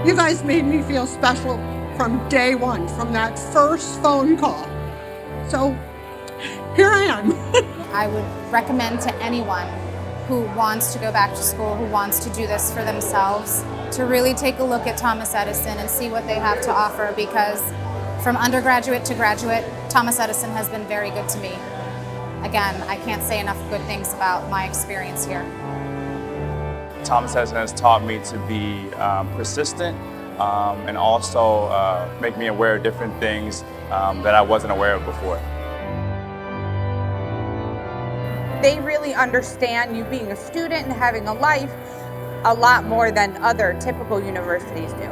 You guys made me feel special from day one, from that first phone call. So here I am. I would recommend to anyone who wants to go back to school, who wants to do this for themselves, to really take a look at Thomas Edison and see what they have to offer, because from undergraduate to graduate, Thomas Edison has been very good to me. Again, I can't say enough good things about my experience here. Thomas Edison has taught me to be persistent and also make me aware of different things that I wasn't aware of before. They really understand you being a student and having a life a lot more than other typical universities do.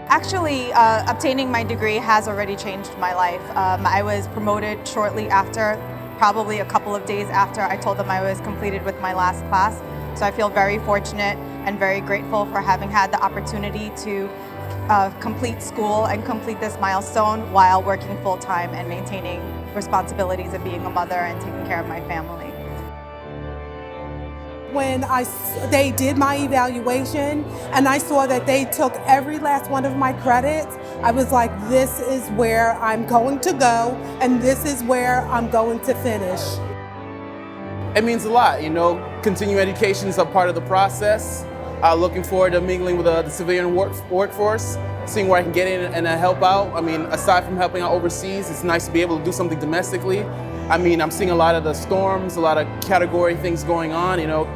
Actually, obtaining my degree has already changed my life. I was promoted shortly after, probably a couple of days after I told them I was completed with my last class. So I feel very fortunate and very grateful for having had the opportunity to complete school and complete this milestone while working full-time and maintaining responsibilities of being a mother and taking care of my family. When they did my evaluation and I saw that they took every last one of my credits, I was like, this is where I'm going to go and this is where I'm going to finish. It means a lot, you know. Continuing education is a part of the process. Looking forward to mingling with the civilian workforce, seeing where I can get in and help out. I mean, aside from helping out overseas, it's nice to be able to do something domestically. I mean, I'm seeing a lot of the storms, a lot of category things going on, you know,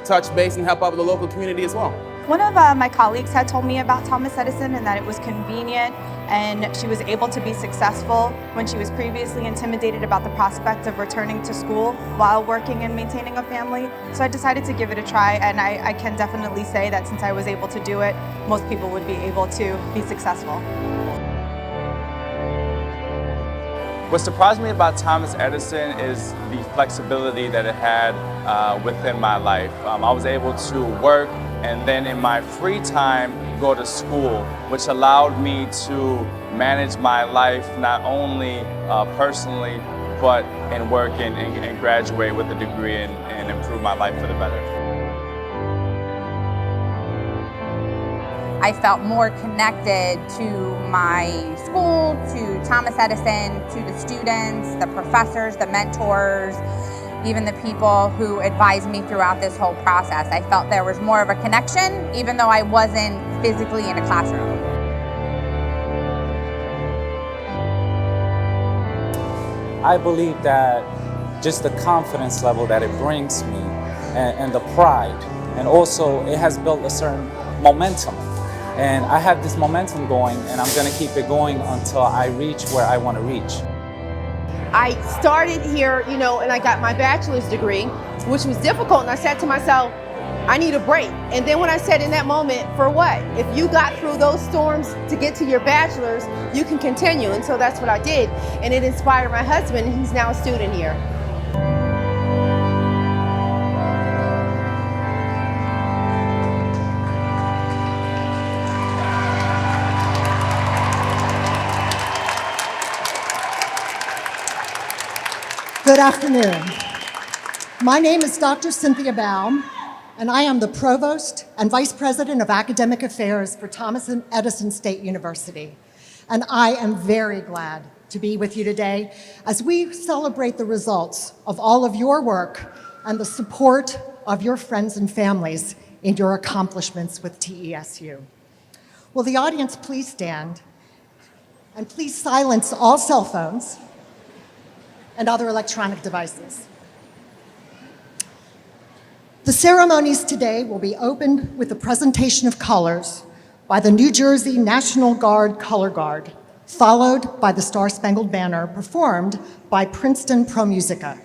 touch base and help out with the local community as well. One of my colleagues had told me about Thomas Edison and that it was convenient and she was able to be successful when she was previously intimidated about the prospect of returning to school while working and maintaining a family. So I decided to give it a try, and I can definitely say that since I was able to do it, most people would be able to be successful. What surprised me about Thomas Edison is the flexibility that it had within my life. I was able to work and then in my free time go to school, which allowed me to manage my life not only personally, but in work and graduate with a degree and improve my life for the better. I felt more connected to my school, to Thomas Edison, to the students, the professors, the mentors, even the people who advised me throughout this whole process. I felt there was more of a connection, even though I wasn't physically in a classroom. I believe that just the confidence level that it brings me and the pride, and also it has built a certain momentum. And I have this momentum going, and I'm going to keep it going until I reach where I want to reach. I started here, you know, and I got my bachelor's degree, which was difficult. And I said to myself, I need a break. And then when I said in that moment, for what? If you got through those storms to get to your bachelor's, you can continue. And so that's what I did. And it inspired my husband. He's now a student here. Good afternoon. My name is Dr. Cynthia Baum, and I am the Provost and Vice President of Academic Affairs for Thomas Edison State University. And I am very glad to be with you today as we celebrate the results of all of your work and the support of your friends and families in your accomplishments with TESU. Will the audience please stand, and please silence all cell phones and other electronic devices. The ceremonies today will be opened with the presentation of colors by the New Jersey National Guard Color Guard, followed by the Star-Spangled Banner performed by Princeton Pro Musica.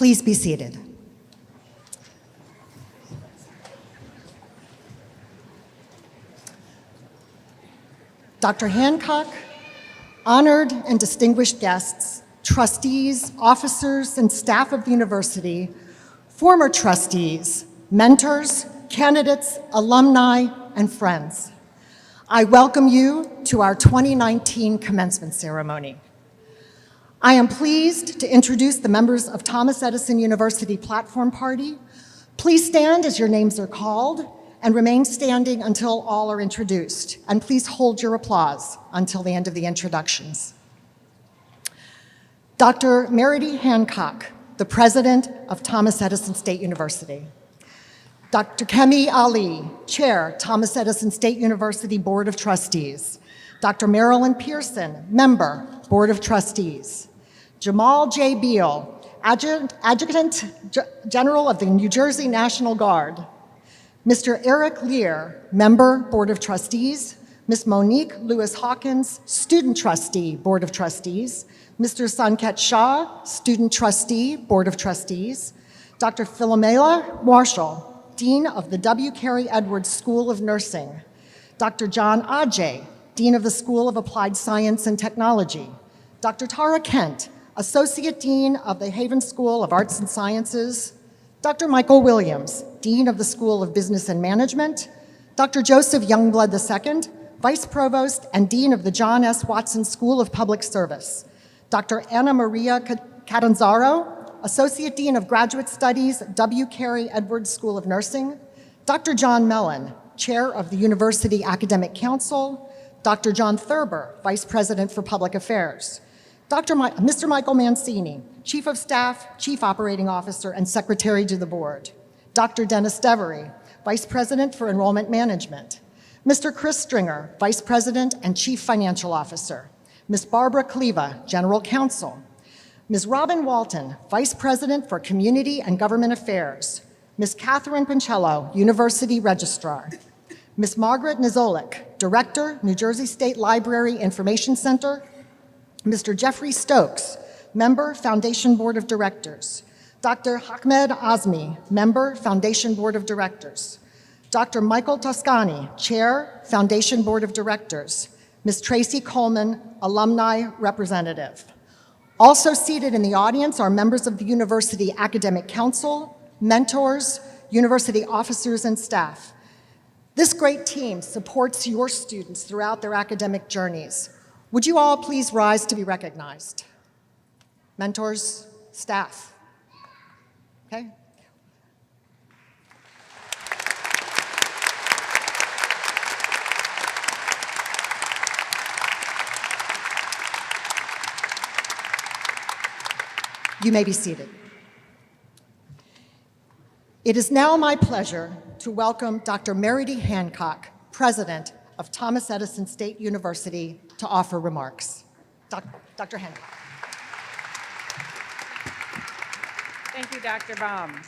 Please be seated. Dr. Hancock, honored and distinguished guests, trustees, officers, and staff of the university, former trustees, mentors, candidates, alumni, and friends. I welcome you to our 2019 commencement ceremony. I am pleased to introduce the members of Thomas Edison University Platform Party. Please stand as your names are called and remain standing until all are introduced. And please hold your applause until the end of the introductions. Dr. Meredith Hancock, the president of Thomas Edison State University. Dr. Kemi Ali, chair, Thomas Edison State University Board of Trustees. Dr. Marilyn Pearson, member, Board of Trustees. Jamal J. Beal, Adjutant General of the New Jersey National Guard. Mr. Eric Lear, member, Board of Trustees. Ms. Monique Lewis Hawkins, student trustee, Board of Trustees. Mr. Sanket Shah, student trustee, Board of Trustees. Dr. Philomela Marshall, Dean of the W. Carey Edwards School of Nursing. Dr. John Ajay, Dean of the School of Applied Science and Technology. Dr. Tara Kent, Associate Dean of the Haven School of Arts and Sciences. Dr. Michael Williams, Dean of the School of Business and Management. Dr. Joseph Youngblood II, Vice Provost and Dean of the John S. Watson School of Public Service. Dr. Anna Maria Catanzaro, Associate Dean of Graduate Studies, W. Carey Edwards School of Nursing. Dr. John Mellon, Chair of the University Academic Council. Dr. John Thurber, Vice President for Public Affairs. Mr. Michael Mancini, Chief of Staff, Chief Operating Officer, and Secretary to the Board. Dr. Dennis Devery, Vice President for Enrollment Management. Mr. Chris Stringer, Vice President and Chief Financial Officer. Ms. Barbara Cleva, General Counsel. Ms. Robin Walton, Vice President for Community and Government Affairs. Ms. Catherine Pincello, University Registrar. Ms. Margaret Nizolik, Director, New Jersey State Library Information Center. Mr. Jeffrey Stokes, Member, Foundation Board of Directors. Dr. Ahmed Azmi, Member, Foundation Board of Directors. Dr. Michael Toscani, Chair, Foundation Board of Directors. Ms. Tracy Coleman, Alumni Representative. Also seated in the audience are members of the University Academic Council, mentors, university officers, and staff. This great team supports your students throughout their academic journeys. Would you all please rise to be recognized? Mentors, staff. Okay? You may be seated. It is now my pleasure to welcome Dr. Mary D. Hancock, President of Thomas Edison State University, to offer remarks. Dr. Hancock. Thank you, Dr. Baum.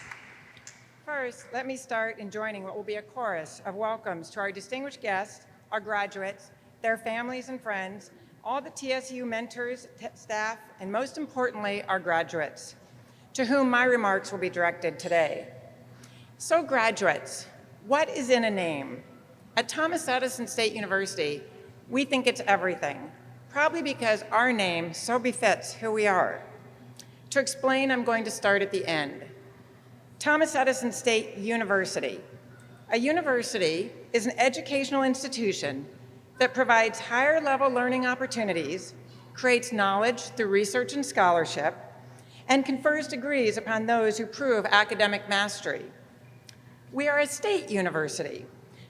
First, let me start in joining what will be a chorus of welcomes to our distinguished guests, our graduates, their families and friends, all the TSU mentors, staff, and most importantly, our graduates, to whom my remarks will be directed today. So graduates, what is in a name? At Thomas Edison State University, we think it's everything, probably because our name so befits who we are. To explain, I'm going to start at the end. Thomas Edison State University. A university is an educational institution that provides higher level learning opportunities, creates knowledge through research and scholarship, and confers degrees upon those who prove academic mastery. We are a state university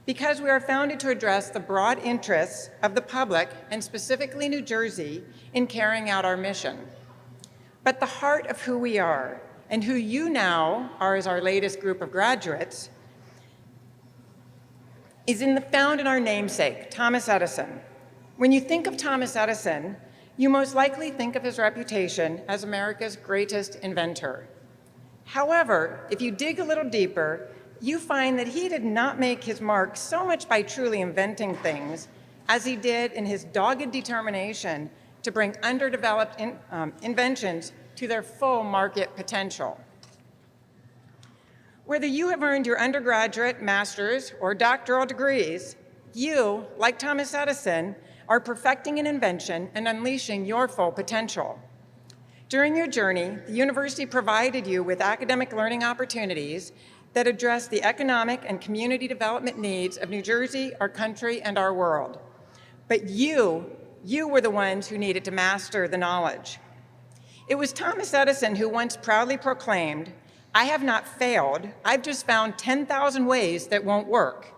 because we are founded to address the broad interests of the public, and specifically New Jersey, in carrying out our mission. But the heart of who we are, and who you now are as our latest group of graduates, is found in our namesake, Thomas Edison. When you think of Thomas Edison, you most likely think of his reputation as America's greatest inventor. However, if you dig a little deeper, you find that he did not make his mark so much by truly inventing things as he did in his dogged determination to bring underdeveloped inventions to their full market potential. Whether you have earned your undergraduate, master's, or doctoral degrees, you, like Thomas Edison, are perfecting an invention and unleashing your full potential. During your journey, the university provided you with academic learning opportunities that address the economic and community development needs of New Jersey, our country, and our world. But you were the ones who needed to master the knowledge. It was Thomas Edison who once proudly proclaimed, "I have not failed, I've just found 10,000 ways that won't work."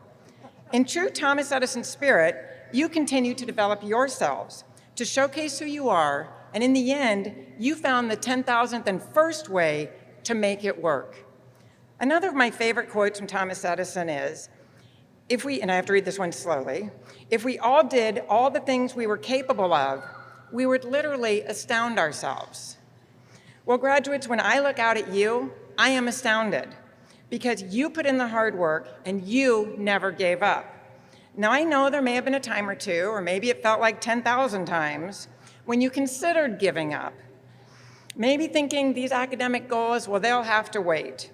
In true Thomas Edison spirit, you continue to develop yourselves, to showcase who you are, and in the end, you found the 10,000th and first way to make it work. Another of my favorite quotes from Thomas Edison is, and I have to read this one slowly, if we all did all the things we were capable of, we would literally astound ourselves. Well, graduates, when I look out at you, I am astounded because you put in the hard work and you never gave up. Now, I know there may have been a time or two, or maybe it felt like 10,000 times, when you considered giving up. Maybe thinking these academic goals, well, they'll have to wait.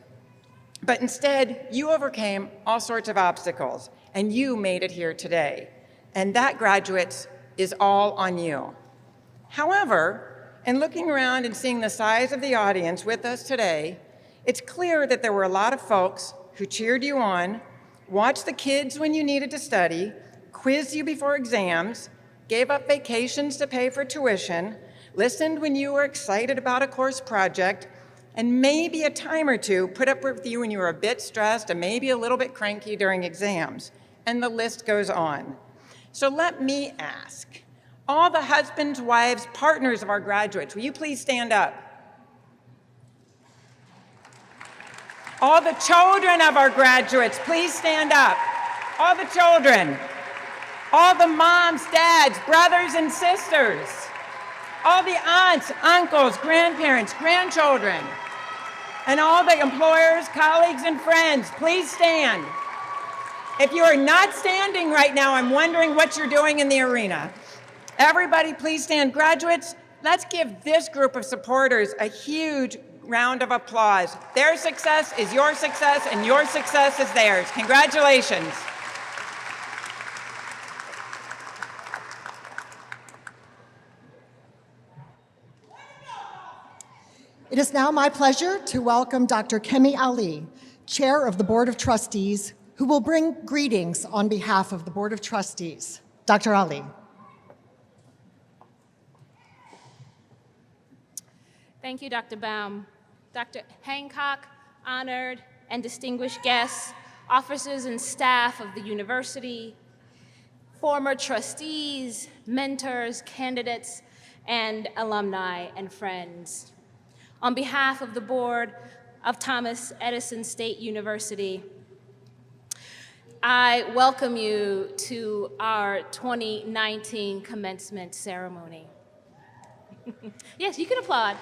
But instead, you overcame all sorts of obstacles and you made it here today. And that, graduates, is all on you. However, in looking around and seeing the size of the audience with us today, it's clear that there were a lot of folks who cheered you on, watched the kids when you needed to study, quizzed you before exams, gave up vacations to pay for tuition, listened when you were excited about a course project, and maybe a time or two put up with you when you were a bit stressed and maybe a little bit cranky during exams. And the list goes on. So let me ask, all the husbands, wives, partners of our graduates, will you please stand up? All the children of our graduates, please stand up. All the children. All the moms, dads, brothers, and sisters. All the aunts, uncles, grandparents, grandchildren. And all the employers, colleagues, and friends, please stand. If you are not standing right now, I'm wondering what you're doing in the arena. Everybody, please stand. Graduates, let's give this group of supporters a huge round of applause. Their success is your success, and your success is theirs. Congratulations. It is now my pleasure to welcome Dr. Kemi Ali, Chair of the Board of Trustees, who will bring greetings on behalf of the Board of Trustees. Dr. Ali. Thank you, Dr. Baum. Dr. Hancock, honored and distinguished guests, officers and staff of the university, former trustees, mentors, candidates, and alumni and friends. On behalf of the board of Thomas Edison State University, I welcome you to our 2019 commencement ceremony. Yes, you can applaud.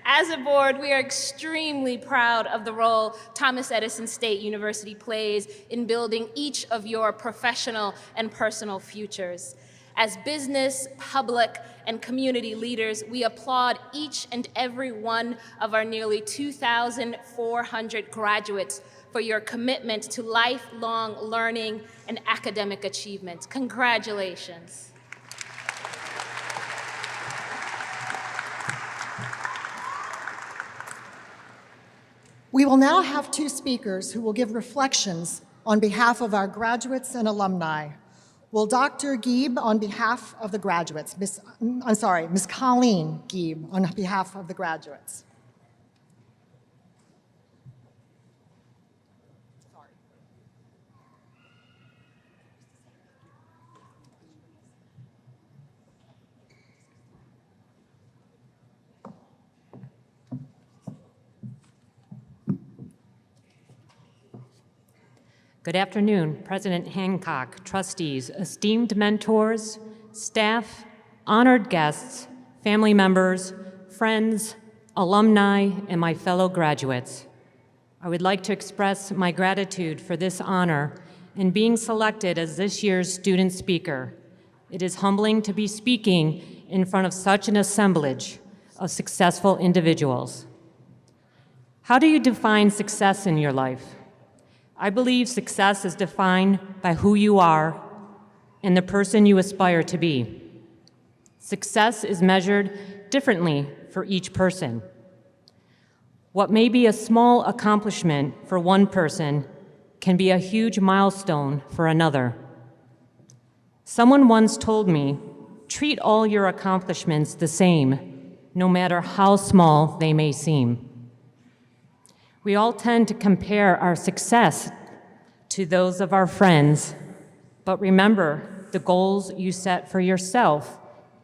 As a board, we are extremely proud of the role Thomas Edison State University plays in building each of your professional and personal futures. As business, public, and community leaders, we applaud each and every one of our nearly 2,400 graduates for your commitment to lifelong learning and academic achievement. Congratulations. We will now have two speakers who will give reflections on behalf of our graduates and alumni. Will Dr. Gieb, on behalf of the graduates, Ms. Colleen Gieb, on behalf of the graduates. Good afternoon, President Hancock, trustees, esteemed mentors, staff, honored guests, family members, friends, alumni, and my fellow graduates. I would like to express my gratitude for this honor in being selected as this year's student speaker. It is humbling to be speaking in front of such an assemblage of successful individuals. How do you define success in your life? I believe success is defined by who you are and the person you aspire to be. Success is measured differently for each person. What may be a small accomplishment for one person can be a huge milestone for another. Someone once told me, treat all your accomplishments the same, no matter how small they may seem. We all tend to compare our success to those of our friends, but remember, the goals you set for yourself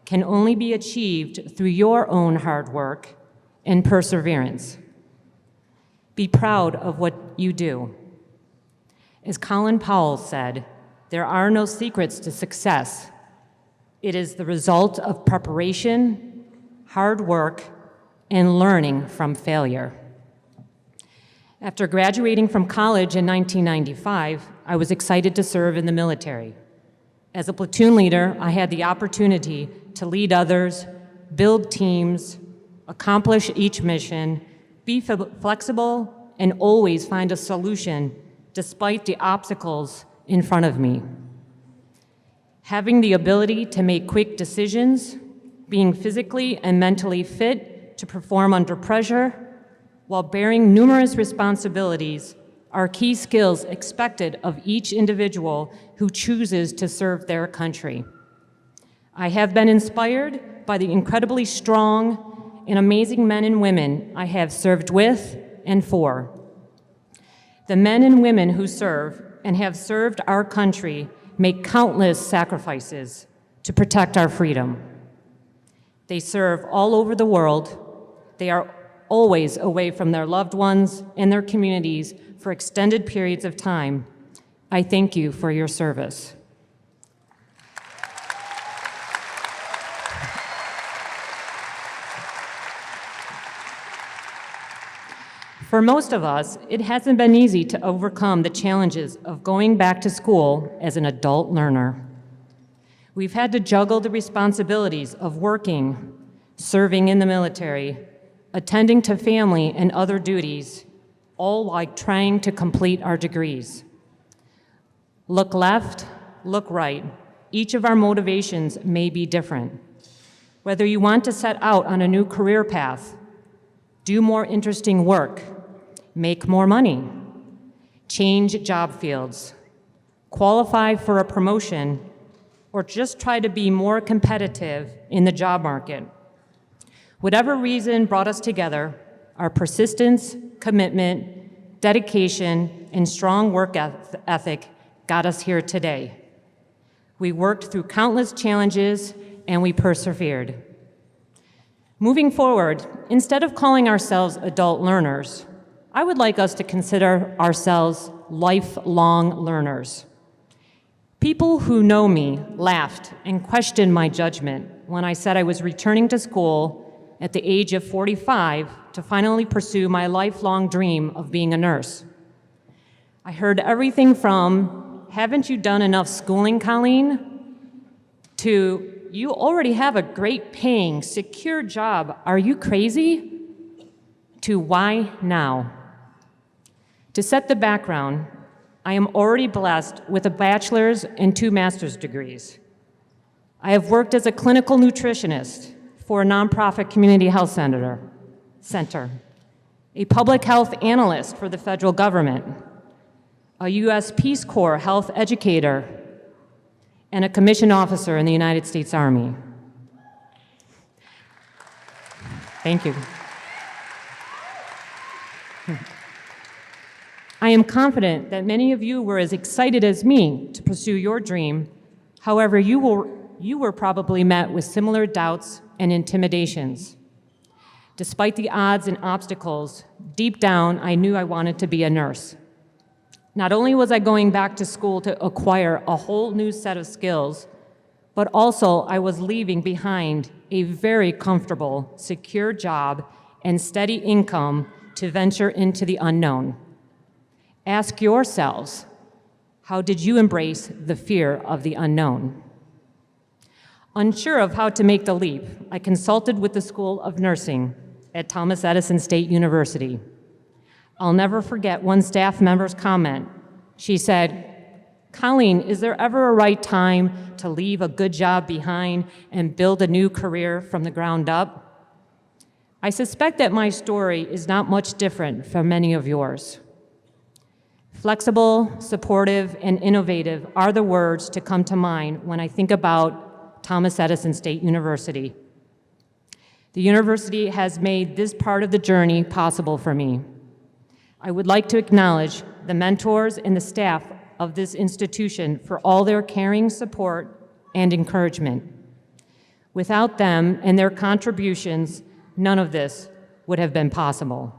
can only be achieved through your own hard work and perseverance. Be proud of what you do. As Colin Powell said, there are no secrets to success. It is the result of preparation, hard work, and learning from failure. After graduating from college in 1995, I was excited to serve in the military. As a platoon leader, I had the opportunity to lead others, build teams, accomplish each mission, be flexible, and always find a solution despite the obstacles in front of me. Having the ability to make quick decisions, being physically and mentally fit to perform under pressure, while bearing numerous responsibilities, are key skills expected of each individual who chooses to serve their country. I have been inspired by the incredibly strong and amazing men and women I have served with and for. The men and women who serve and have served our country make countless sacrifices to protect our freedom. They serve all over the world. They are always away from their loved ones and their communities for extended periods of time. I thank you for your service. For most of us, it hasn't been easy to overcome the challenges of going back to school as an adult learner. We've had to juggle the responsibilities of working, serving in the military, attending to family and other duties, all while trying to complete our degrees. Look left, look right, each of our motivations may be different. Whether you want to set out on a new career path, do more interesting work, make more money, change job fields, qualify for a promotion, or just try to be more competitive in the job market. Whatever reason brought us together, our persistence, commitment, dedication, and strong work ethic got us here today. We worked through countless challenges and we persevered. Moving forward, instead of calling ourselves adult learners, I would like us to consider ourselves lifelong learners. People who know me laughed and questioned my judgment when I said I was returning to school at the age of 45 to finally pursue my lifelong dream of being a nurse. I heard everything from, "Haven't you done enough schooling, Colleen?" to, "You already have a great paying, secure job. Are you crazy?" to, "Why now?" To set the background, I am already blessed with a bachelor's and 2 master's degrees. I have worked as a clinical nutritionist for a nonprofit community health center, a public health analyst for the federal government, a U.S. Peace Corps health educator, and a commissioned officer in the United States Army. Thank you. I am confident that many of you were as excited as me to pursue your dream. However, you were probably met with similar doubts and intimidations. Despite the odds and obstacles, deep down, I knew I wanted to be a nurse. Not only was I going back to school to acquire a whole new set of skills, but also I was leaving behind a very comfortable, secure job and steady income to venture into the unknown. Ask yourselves, how did you embrace the fear of the unknown? Unsure of how to make the leap, I consulted with the School of Nursing at Thomas Edison State University. I'll never forget one staff member's comment. She said, "Colleen, is there ever a right time to leave a good job behind and build a new career from the ground up?" I suspect that my story is not much different from many of yours. Flexible, supportive, and innovative are the words to come to mind when I think about Thomas Edison State University. The university has made this part of the journey possible for me. I would like to acknowledge the mentors and the staff of this institution for all their caring support and encouragement. Without them and their contributions, none of this would have been possible.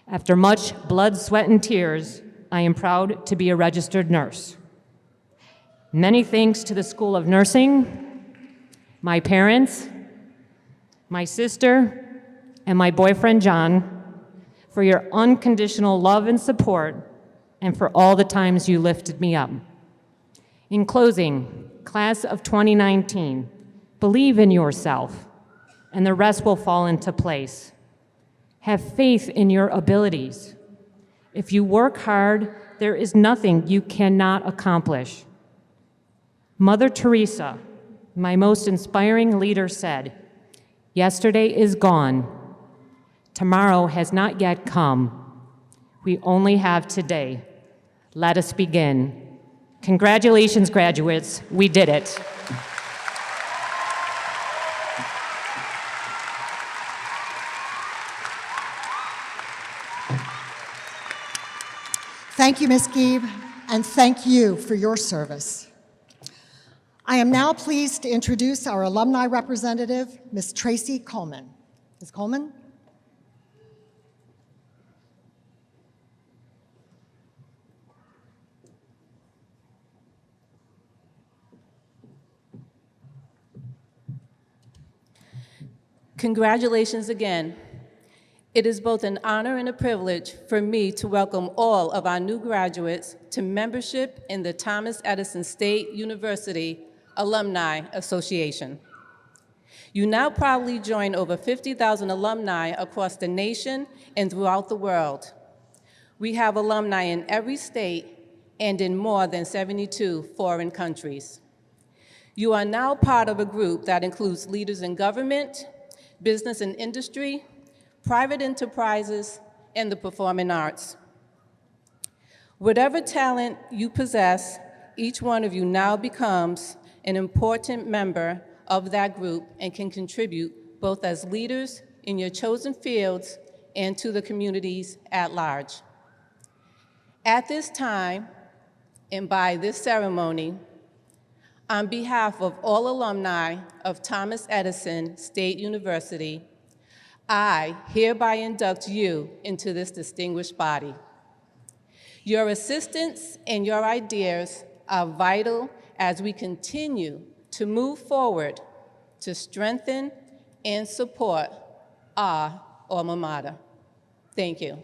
After much blood, sweat, and tears, I am proud to be a registered nurse. Many thanks to the School of Nursing, my parents, my sister, and my boyfriend, John, for your unconditional love and support, and for all the times you lifted me up. In closing, class of 2019, believe in yourself, and the rest will fall into place. Have faith in your abilities. If you work hard, there is nothing you cannot accomplish. Mother Teresa, my most inspiring leader, said, "Yesterday is gone. Tomorrow has not yet come. We only have today. Let us begin." Congratulations, graduates. We did it. Thank you, Ms. Gieb, and thank you for your service. I am now pleased to introduce our alumni representative, Ms. Tracy Coleman. Ms. Coleman? Congratulations again. It is both an honor and a privilege for me to welcome all of our new graduates to membership in the Thomas Edison State University Alumni Association. You now proudly join over 50,000 alumni across the nation and throughout the world. We have alumni in every state and in more than 72 foreign countries. You are now part of a group that includes leaders in government, business and industry, private enterprises, and the performing arts. Whatever talent you possess, each one of you now becomes an important member of that group and can contribute both as leaders in your chosen fields and to the communities at large. At this time, and by this ceremony, on behalf of all alumni of Thomas Edison State University, I hereby induct you into this distinguished body. Your assistance and your ideas are vital as we continue to move forward to strengthen and support our alma mater. Thank you.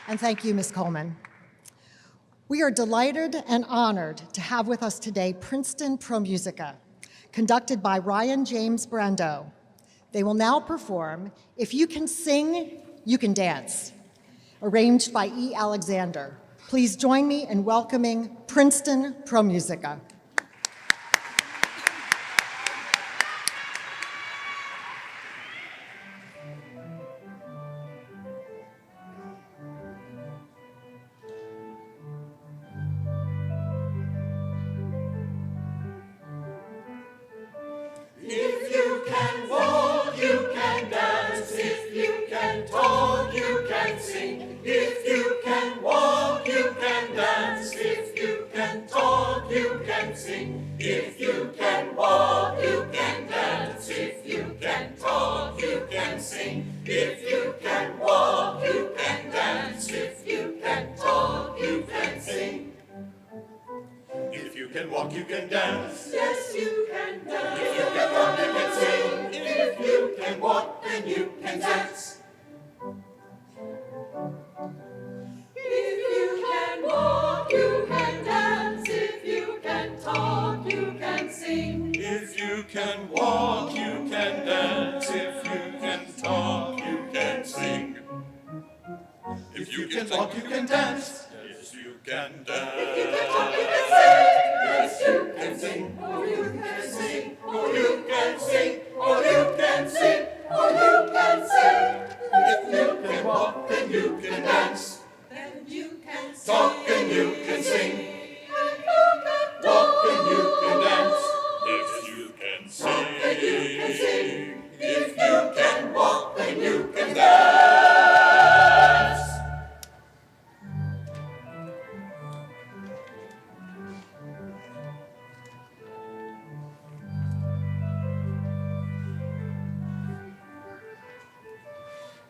And thank you, Ms. Coleman. We are delighted and honored to have with us today Princeton Pro Musica, conducted by Ryan James Brando. They will now perform If You Can Sing, You Can Dance, arranged by E. Alexander. Please join me in welcoming Princeton Pro Musica. If you can walk, you can dance. If you can talk, you can sing. If you can walk, you can dance. If you can talk, you can sing. If you can walk, you can dance. If you can talk, you can sing. If you can walk, you can dance. If you can talk, you can sing. If you can walk, you can dance. Yes, you can dance. If you can walk, you can sing. If you can walk, then you can dance. If you can walk, you can dance. If you can talk, you can sing. If you can walk, you can dance. If you can talk, you can sing. If you can talk, you can dance. Yes, you can dance. If you can talk, you can sing. Yes, you can sing. Or you can sing. Or you can sing. Or you can sing. Or you can sing. If you can walk, then you can dance. Then you can talk and you can sing. Walk and you can dance. If you can sing. If you can walk, then you can dance.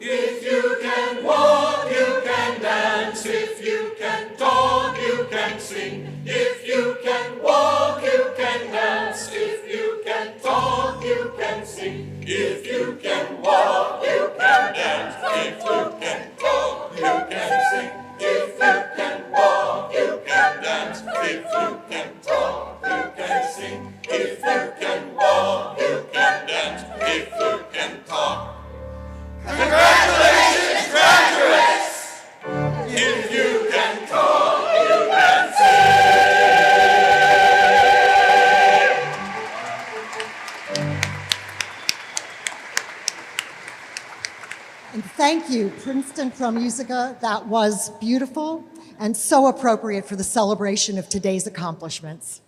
If you can walk, you can dance. If you can talk, you can sing. If you can walk, you can dance. If you can talk, you can sing. If you can walk, you can dance. If you can talk, you can sing. If you can walk, you can dance. If you can talk, you can sing. If you can walk, you can dance. If you can talk. Congratulations, graduates! If you can talk, you can sing! And thank you, Princeton Pro Musica. That was beautiful and so appropriate for the celebration of today's accomplishments.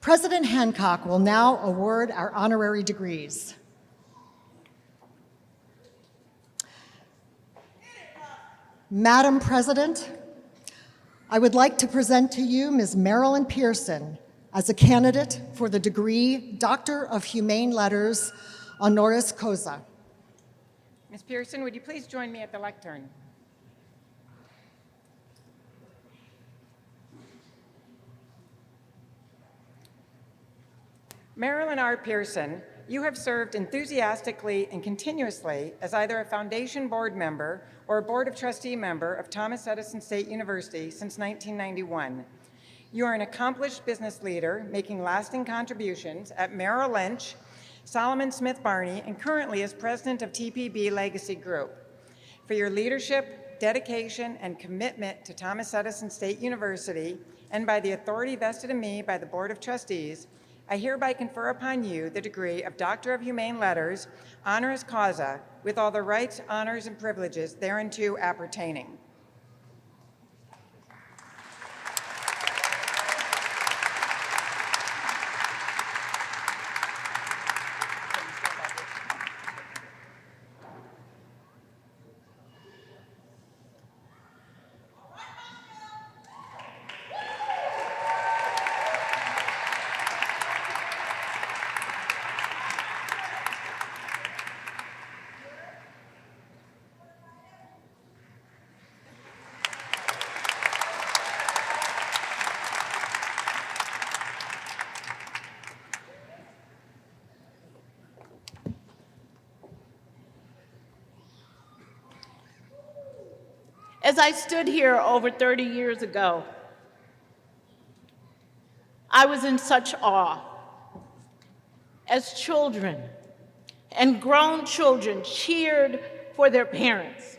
President Hancock will now award our honorary degrees. Madam President, I would like to present to you Ms. Marilyn Pearson as a candidate for the degree Doctor of Humane Letters honoris causa. Ms. Pearson, would you please join me at the lectern? Marilyn R. Pearson, you have served enthusiastically and continuously as either a Foundation Board member or a Board of Trustee member of Thomas Edison State University since 1991. You are an accomplished business leader making lasting contributions at Merrill Lynch, Solomon Smith Barney, and currently is president of TPB Legacy Group. For your leadership, dedication, and commitment to Thomas Edison State University, and by the authority vested in me by the Board of Trustees, I hereby confer upon you the degree of Doctor of Humane Letters, honoris causa, with all the rights, honors, and privileges thereunto appertaining. As I stood here over 30 years ago, I was in such awe. As children and grown children cheered for their parents,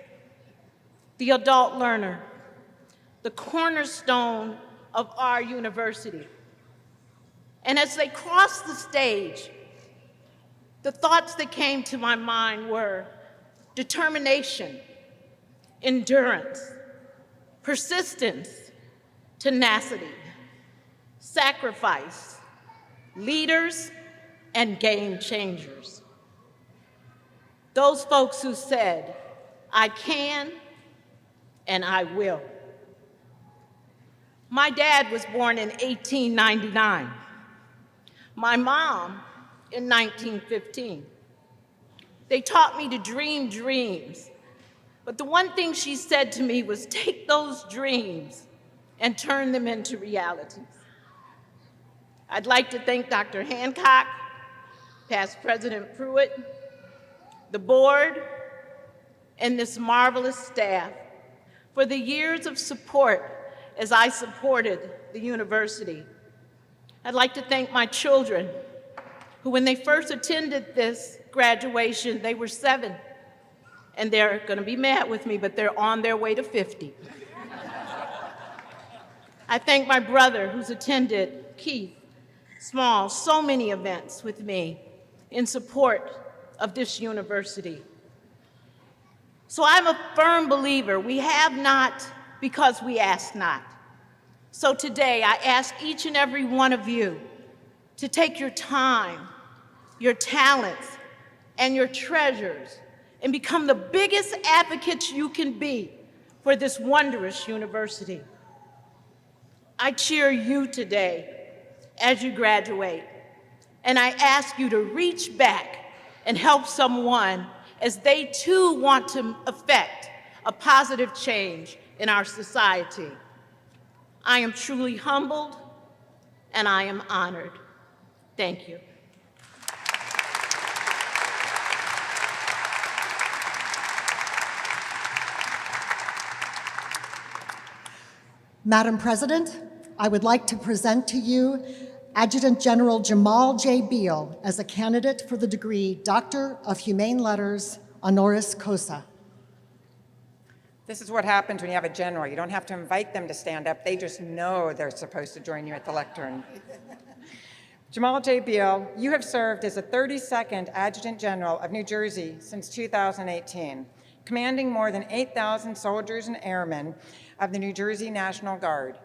the adult learner, the cornerstone of our university. And as they crossed the stage, the thoughts that came to my mind were determination, endurance, persistence, tenacity, sacrifice, leaders, and game changers. Those folks who said, I can and I will. My dad was born in 1899. My mom in 1915. They taught me to dream dreams. But the one thing she said to me was, take those dreams and turn them into realities. I'd like to thank Dr. Hancock, past President Pruitt, the board, and this marvelous staff for the years of support as I supported the university. I'd like to thank my children who, when they first attended this graduation, they were 7. And they're going to be mad with me, but they're on their way to 50. I thank my brother who's attended, Keith Small, so many events with me in support of this university. So I'm a firm believer, we have not because we ask not. So today I ask each and every one of you to take your time, your talents, and your treasures and become the biggest advocates you can be for this wondrous university. I cheer you today as you graduate, and I ask you to reach back and help someone as they too want to affect a positive change in our society. I am truly humbled, and I am honored. Thank you. Madam President, I would like to present to you Adjutant General Jamal J. Beal as a candidate for the degree Doctor of Humane Letters, honoris causa. This is what happens when you have a general. You don't have to invite them to stand up. They just know they're supposed to join you at the lectern. Jamal J. Beal, you have served as the 32nd Adjutant General of New Jersey since 2018, commanding more than 8,000 soldiers and airmen of the New Jersey National Guard.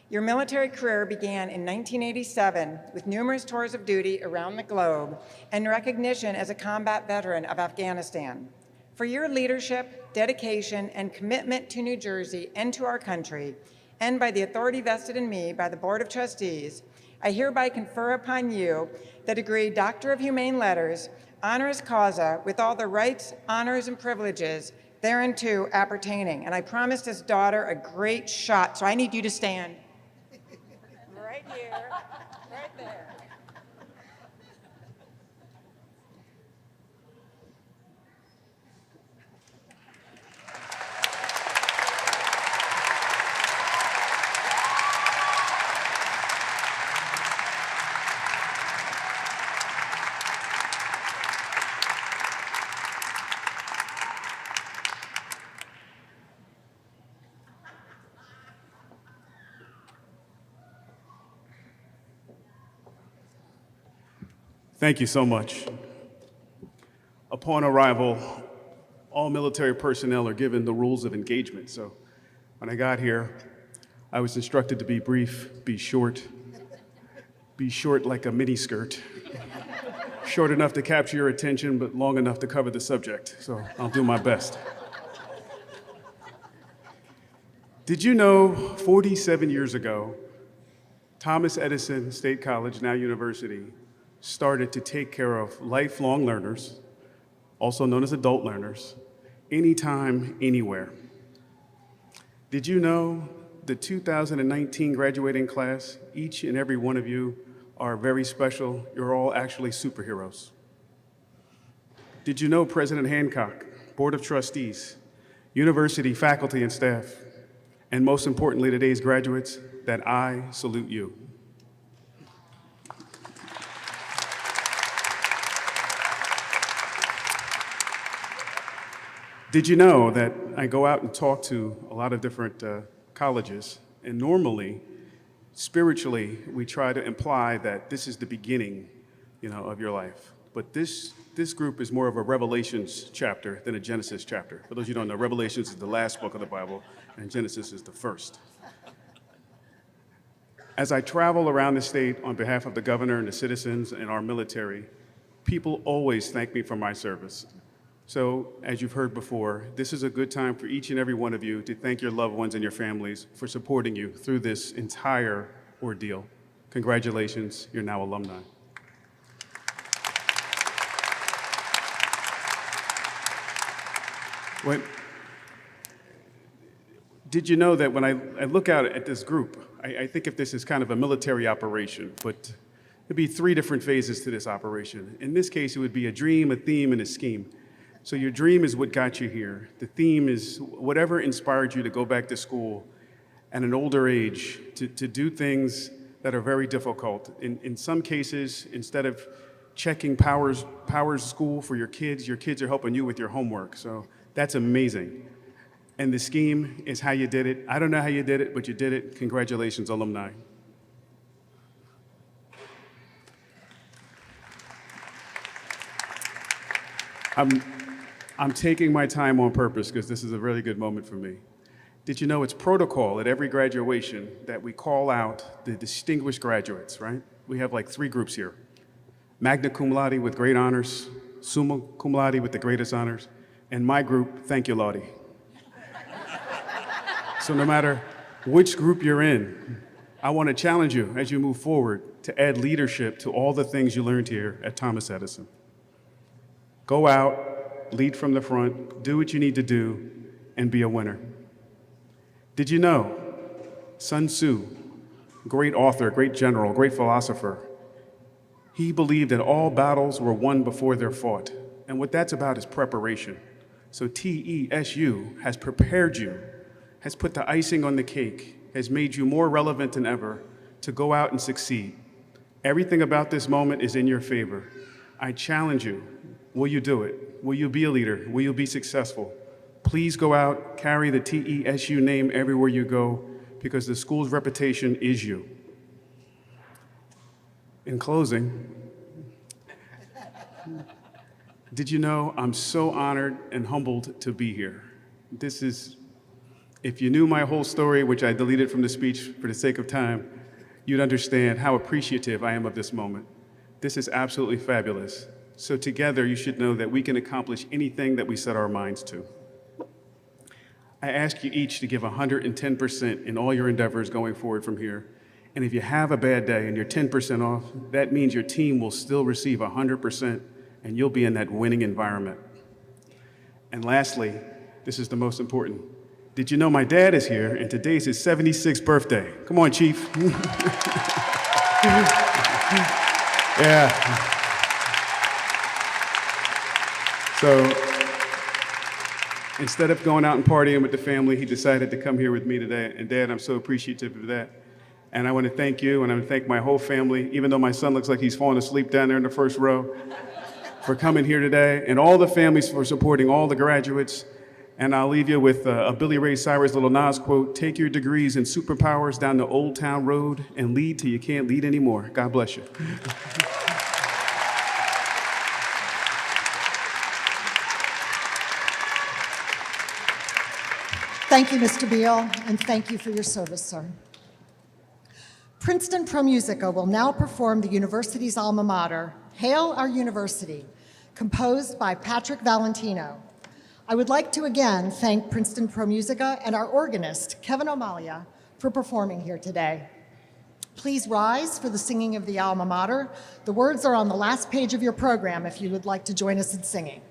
Your military career began in 1987 with numerous tours of duty around the globe and recognition as a combat veteran of Afghanistan. For your leadership, dedication, and commitment to New Jersey and to our country, and by the authority vested in me by the Board of Trustees, I hereby confer upon you the degree Doctor of Humane Letters, honoris causa, with all the rights, honors, and privileges thereunto appertaining. And I promised his daughter a great shot, so I need you to stand. Right here, right there. Thank you so much. Upon arrival, all military personnel are given the rules of engagement. So when I got here, I was instructed to be brief, be short like a mini skirt. Short enough to capture your attention, but long enough to cover the subject. So I'll do my best. Did you know 47 years ago, Thomas Edison State College, now University, started to take care of lifelong learners, also known as adult learners, anytime, anywhere. Did you know the 2019 graduating class, each and every one of you are very special. You're all actually superheroes. Did you know President Hancock, Board of Trustees, university faculty and staff, and most importantly, today's graduates, that I salute you. Did you know that I go out and talk to a lot of different colleges, and normally, spiritually, we try to imply that this is the beginning, of your life. But this group is more of a Revelations chapter than a Genesis chapter. For those of you who don't know, Revelations is the last book of the Bible, and Genesis is the first. As I travel around the state on behalf of the governor and the citizens and our military, people always thank me for my service. So, as you've heard before, this is a good time for each and every one of you to thank your loved ones and your families for supporting you through this entire ordeal. Congratulations, you're now alumni. Did you know that when I look out at this group, I think of this as kind of a military operation, but there'd be 3 different phases to this operation. In this case, it would be a dream, a theme, and a scheme. So your dream is what got you here. The theme is whatever inspired you to go back to school at an older age to do things that are very difficult. In some cases, instead of checking Powers School for your kids are helping you with your homework. So that's amazing. And the scheme is how you did it. I don't know how you did it, but you did it. Congratulations, alumni. I'm taking my time on purpose because this is a really good moment for me. Did you know it's protocol at every graduation that we call out the distinguished graduates, right? We have like 3 groups here. Magna cum laude with great honors, summa cum laude with the greatest honors, and my group, thank you, Laude. So no matter which group you're in, I want to challenge you as you move forward to add leadership to all the things you learned here at Thomas Edison. Go out, lead from the front, do what you need to do, and be a winner. Did you know Sun Tzu, great author, great general, great philosopher, he believed that all battles were won before they're fought. And what that's about is preparation. So TESU has prepared you, has put the icing on the cake, has made you more relevant than ever to go out and succeed. Everything about this moment is in your favor. I challenge you. Will you do it? Will you be a leader? Will you be successful? Please go out, carry the TESU name everywhere you go, because the school's reputation is you. In closing, did you know I'm so honored and humbled to be here? If you knew my whole story, which I deleted from the speech for the sake of time, you'd understand how appreciative I am of this moment. This is absolutely fabulous. So together, you should know that we can accomplish anything that we set our minds to. I ask you each to give 110% in all your endeavors going forward from here. And if you have a bad day and you're 10% off, that means your team will still receive 100% and you'll be in that winning environment. And lastly, this is the most important. Did you know my dad is here and today's his 76th birthday? Come on, Chief. Yeah. So instead of going out and partying with the family, he decided to come here with me today. And Dad, I'm so appreciative of that. And I want to thank you, and I want to thank my whole family, even though my son looks like he's falling asleep down there in the first row, for coming here today, and all the families for supporting all the graduates. And I'll leave you with a Billy Ray Cyrus Little Nas quote, "Take your degrees and superpowers down the Old Town Road and lead till you can't lead anymore." God bless you. Thank you, Mr. Beal, and thank you for your service, sir. Princeton Pro Musica will now perform the university's alma mater, Hail Our University, composed by Patrick Valentino. I would like to again thank Princeton Pro Musica and our organist, Kevin O'Malia, for performing here today. Please rise for the singing of the alma mater. The words are on the last page of your program if you would like to join us in singing.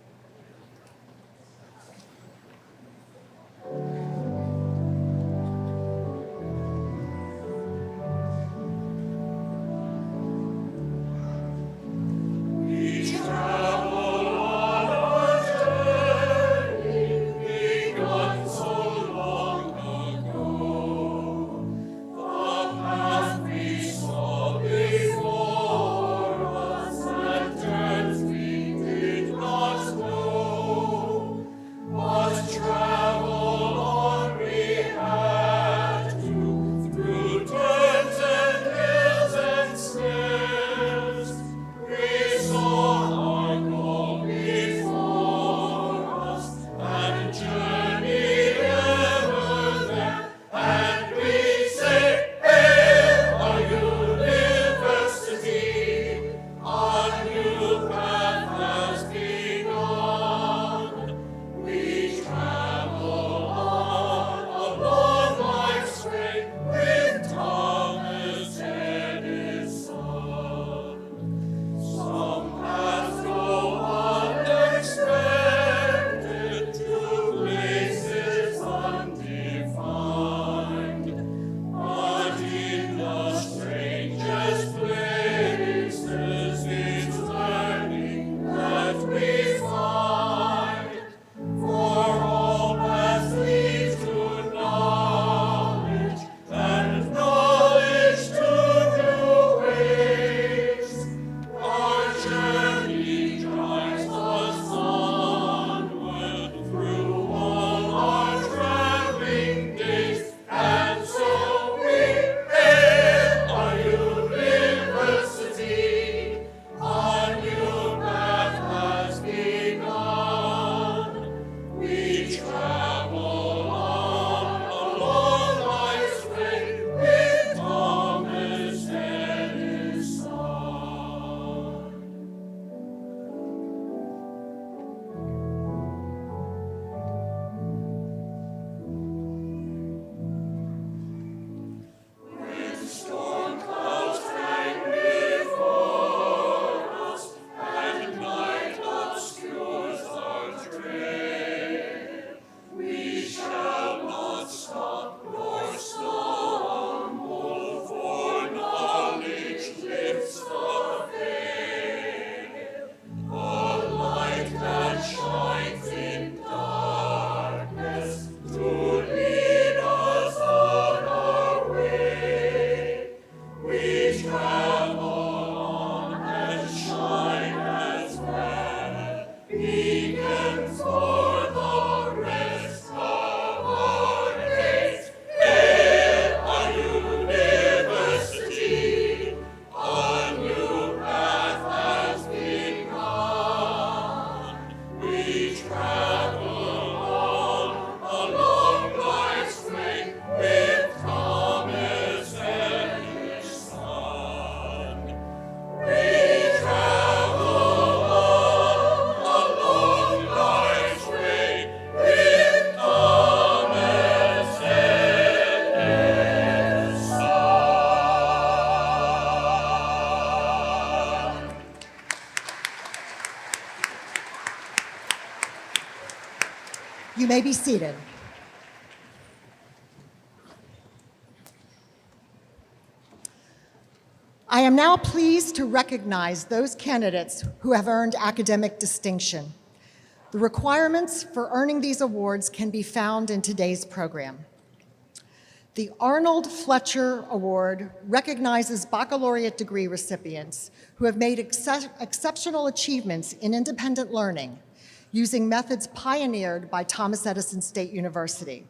You may be seated. I am now pleased to recognize those candidates who have earned academic distinction. The requirements for earning these awards can be found in today's program. The Arnold Fletcher Award recognizes baccalaureate degree recipients who have made exceptional achievements in independent learning using methods pioneered by Thomas Edison State University.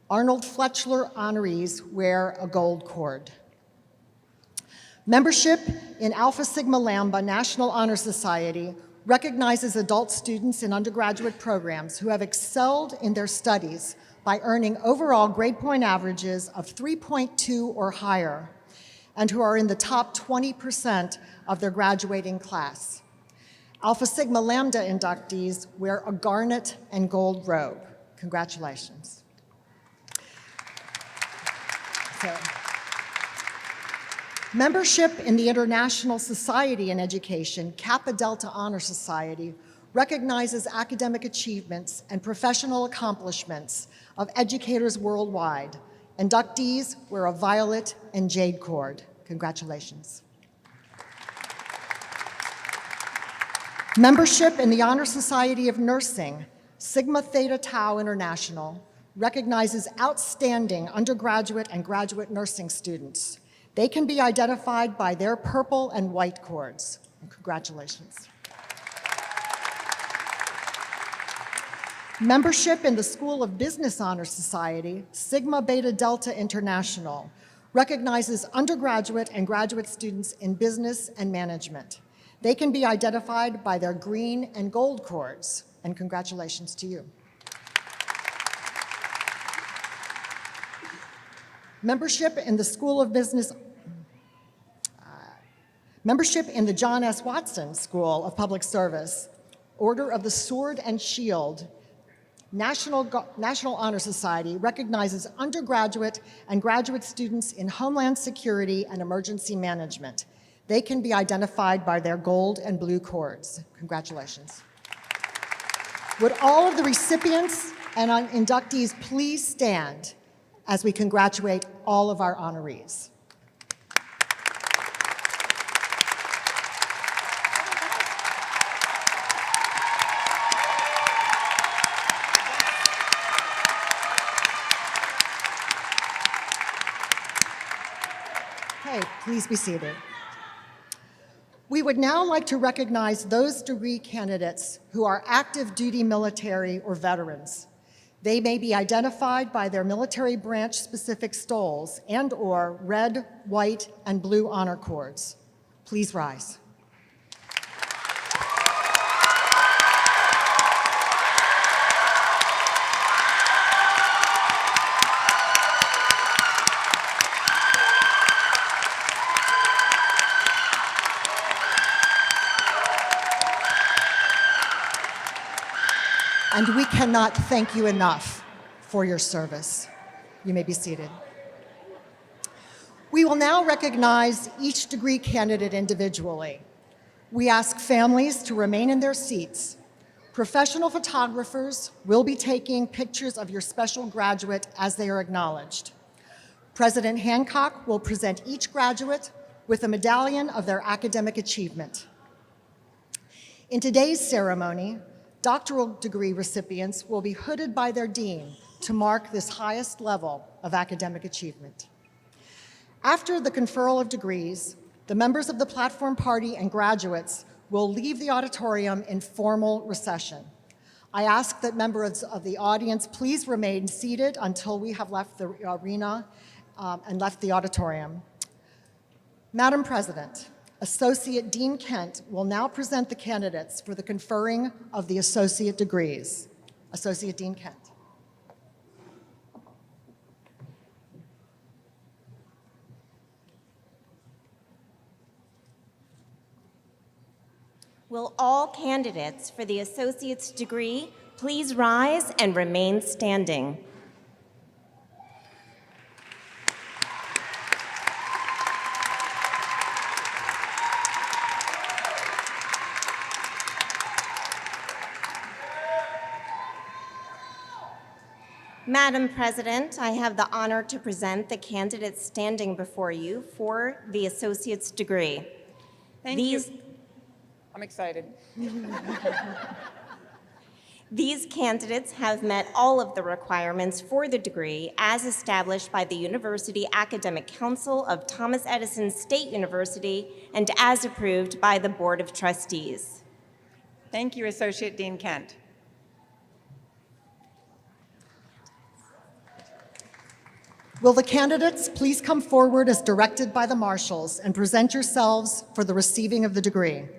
Arnold Fletcher honorees wear a gold cord. Membership in Alpha Sigma Lambda National Honor Society recognizes adult students in undergraduate programs who have excelled in their studies by earning overall grade point averages of 3.2 or higher, and who are in the top 20% of their graduating class. Alpha Sigma Lambda inductees wear a garnet and gold robe. Congratulations. So, membership in the International Society in Education, Kappa Delta Honor Society, recognizes academic achievements and professional accomplishments of educators worldwide. Inductees wear a violet and jade cord. Congratulations. Membership in the Honor Society of Nursing, Sigma Theta Tau International, recognizes outstanding undergraduate and graduate nursing students. They can be identified by their purple and white cords. Congratulations. Membership in the School of Business Honor Society, Sigma Beta Delta International, recognizes undergraduate and graduate students in business and management. They can be identified by their green and gold cords, and congratulations to you. Membership in the School of Business, membership in the John S. Watson School of Public Service, Order of the Sword and Shield, National Honor Society recognizes undergraduate and graduate students in Homeland Security and Emergency Management. They can be identified by their gold and blue cords. Congratulations. Would all of the recipients and inductees please stand as we congratulate all of our honorees. Okay, please be seated. We would now like to recognize those degree candidates who are active duty military or veterans. They may be identified by their military branch specific stoles and/or red, white, and blue honor cords. Please rise. And we cannot thank you enough for your service. You may be seated. We will now recognize each degree candidate individually. We ask families to remain in their seats. Professional photographers will be taking pictures of your special graduate as they are acknowledged. President Hancock will present each graduate with a medallion of their academic achievement. In today's ceremony, doctoral degree recipients will be hooded by their dean to mark this highest level of academic achievement. After the conferral of degrees, the members of the platform party and graduates will leave the auditorium in formal recession. I ask that members of the audience please remain seated until we have left the arena and left the auditorium. Madam President, Associate Dean Kent will now present the candidates for the conferring of the associate degrees. Associate Dean Kent. Will all candidates for the associate's degree please rise and remain standing? Madam President, I have the honor to present the candidates standing before you for the associate's degree. Thank you. I'm excited. These candidates have met all of the requirements for the degree as established by the University Academic Council of Thomas Edison State University and as approved by the Board of Trustees. Thank you, Associate Dean Kent. Will the candidates please come forward as directed by the marshals and present yourselves for the receiving of the degree?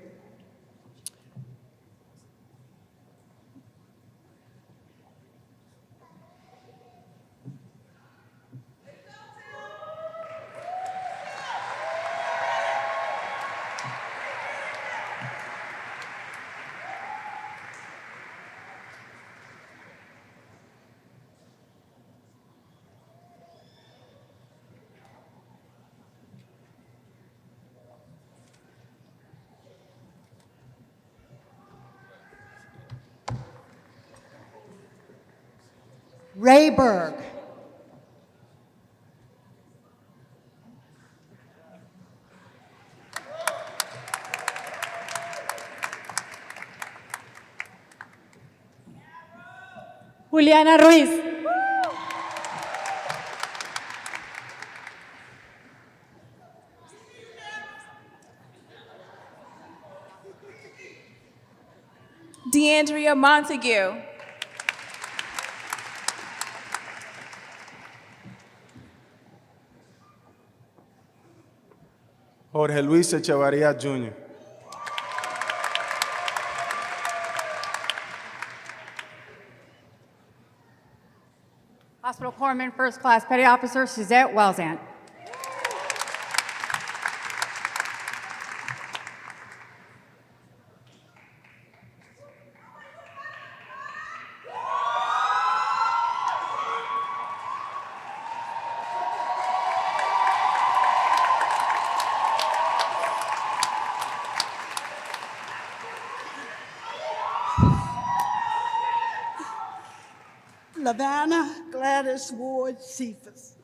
Rayberg. Juliana Ruiz. DeAndrea Montague. Jorge Luis Echevarria Jr. Hospital Corpsman First Class Petty Officer Suzette Wellsant. Lavanna Gladys Ward Cephas.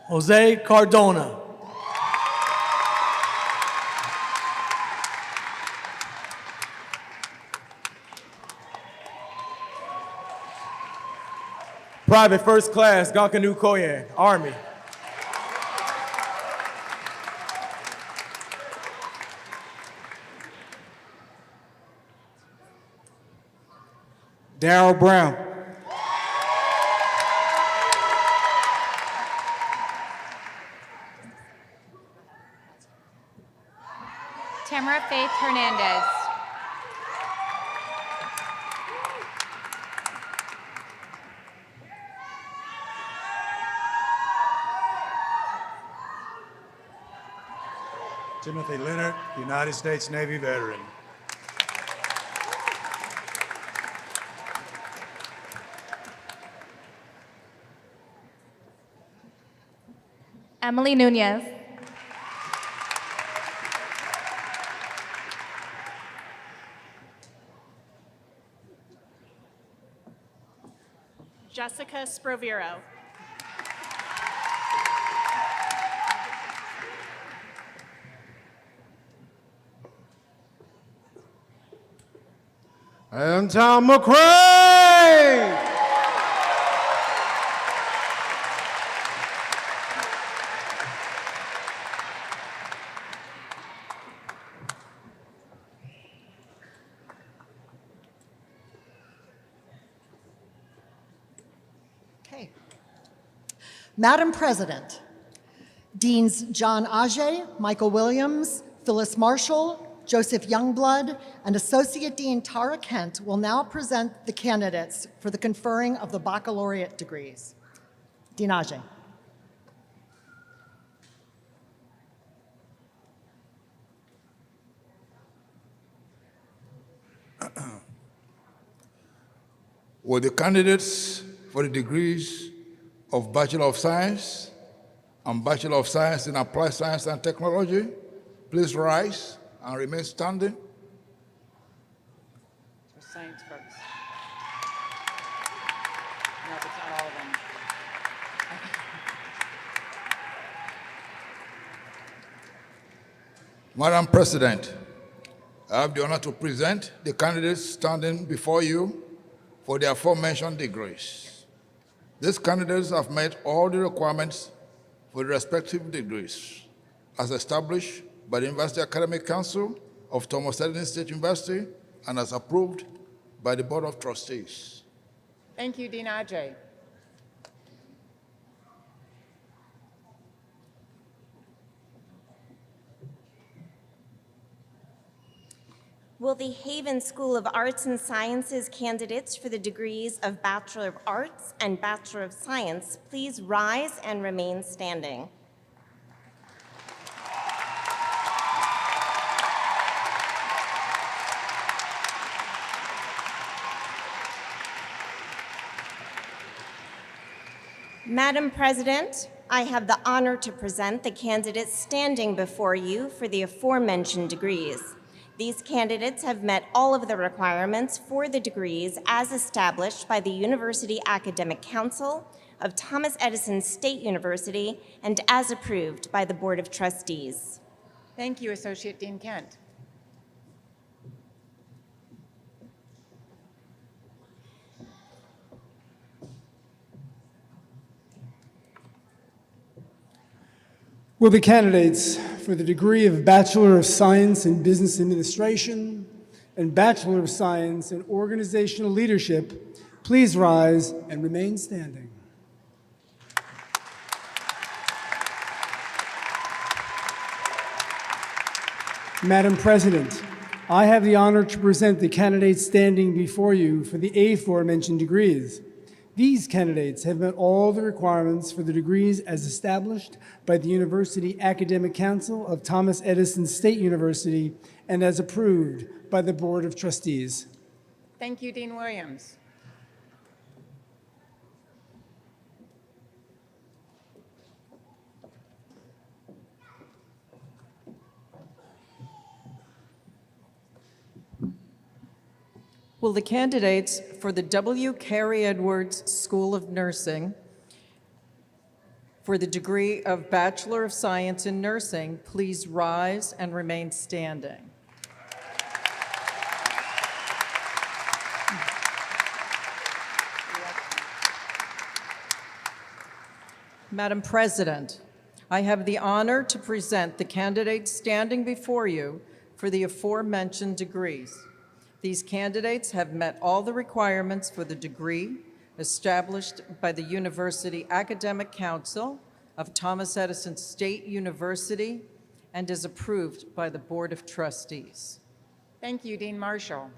Jose Cardona. Private First Class Gankanu Koyen, Army. Daryl Brown. Tamara Faith Hernandez. Timothy Leonard, United States Navy veteran. Emily Nunez. Jessica Sprovero. And Tom McCray. Okay. Madam President, Deans John Ajay, Michael Williams, Phyllis Marshall, Joseph Youngblood, and Associate Dean Tara Kent will now present the candidates for the conferring of the baccalaureate degrees. Dean Ajay. Will the candidates for the degrees of Bachelor of Science and Bachelor of Science in Applied Science and Technology please rise and remain standing? Science first. No, it's not all of them. Madam President, I have the honor to present the candidates standing before you for the aforementioned degrees. These candidates have met all the requirements for the respective degrees as established by the University Academic Council of Thomas Edison State University and as approved by the Board of Trustees. Thank you, Dean Ajay. Will the Haven School of Arts and Sciences candidates for the degrees of Bachelor of Arts and Bachelor of Science please rise and remain standing? Madam President, I have the honor to present the candidates standing before you for the aforementioned degrees. These candidates have met all of the requirements for the degrees as established by the University Academic Council of Thomas Edison State University and as approved by the Board of Trustees. Thank you, Associate Dean Kent. Will the candidates for the degree of Bachelor of Science in Business Administration and Bachelor of Science in Organizational Leadership please rise and remain standing? Madam President, I have the honor to present the candidates standing before you for the aforementioned degrees. These candidates have met all the requirements for the degrees as established by the University Academic Council of Thomas Edison State University and as approved by the Board of Trustees. Thank you, Dean Williams. Will the candidates for the W. Carey Edwards School of Nursing for the degree of Bachelor of Science in Nursing please rise and remain standing? Madam President, I have the honor to present the candidates standing before you for the aforementioned degrees. These candidates have met all the requirements for the degree established by the University Academic Council of Thomas Edison State University and is approved by the Board of Trustees. Thank you, Dean Marshall.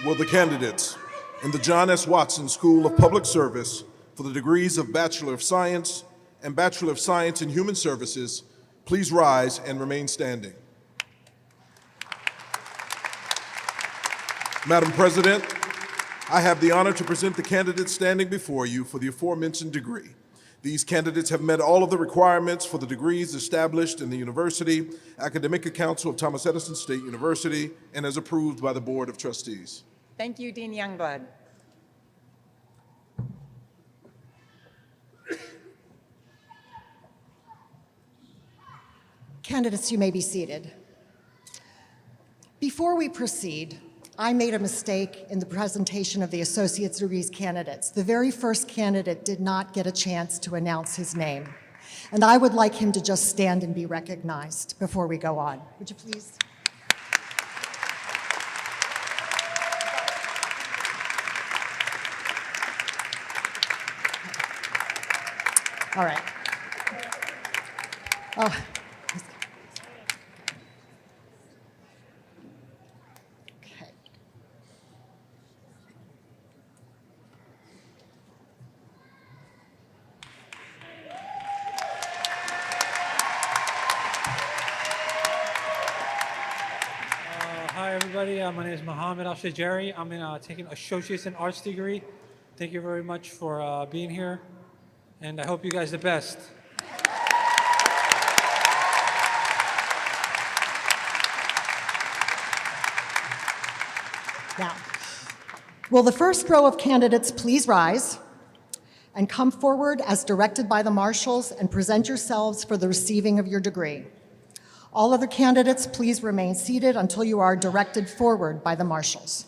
Will the candidates in the John S. Watson School of Public Service for the degrees of Bachelor of Science and Bachelor of Science in Human Services please rise and remain standing? Madam President, I have the honor to present the candidates standing before you for the aforementioned degree. These candidates have met all of the requirements for the degrees established in the University Academic Council of Thomas Edison State University and as approved by the Board of Trustees. Thank you, Dean Youngblood. Candidates, you may be seated. Before we proceed, I made a mistake in the presentation of the associate's degrees candidates. The very first candidate did not get a chance to announce his name, and I would like him to just stand and be recognized before we go on. Would you please? All right. Hi, everybody. My name is Mohammed Al-Shajari. I'm taking Associates in Arts degree. Thank you very much for being here, and I hope you guys the best. Now, will the first row of candidates please rise and come forward as directed by the marshals and present yourselves for the receiving of your degree. All other candidates, please remain seated until you are directed forward by the marshals.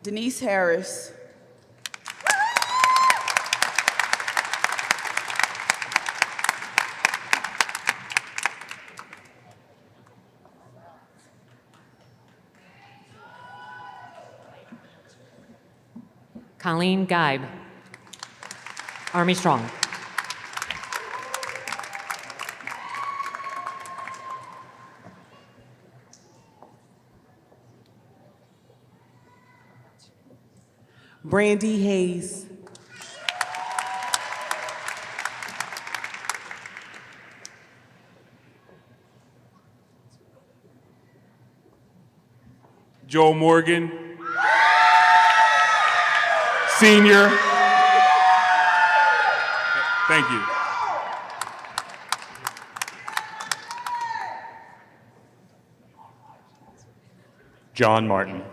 Denise Harris. Colleen Geib, Army Strong. Brandy Hayes. Joel Morgan, Senior. Thank you. John Martin.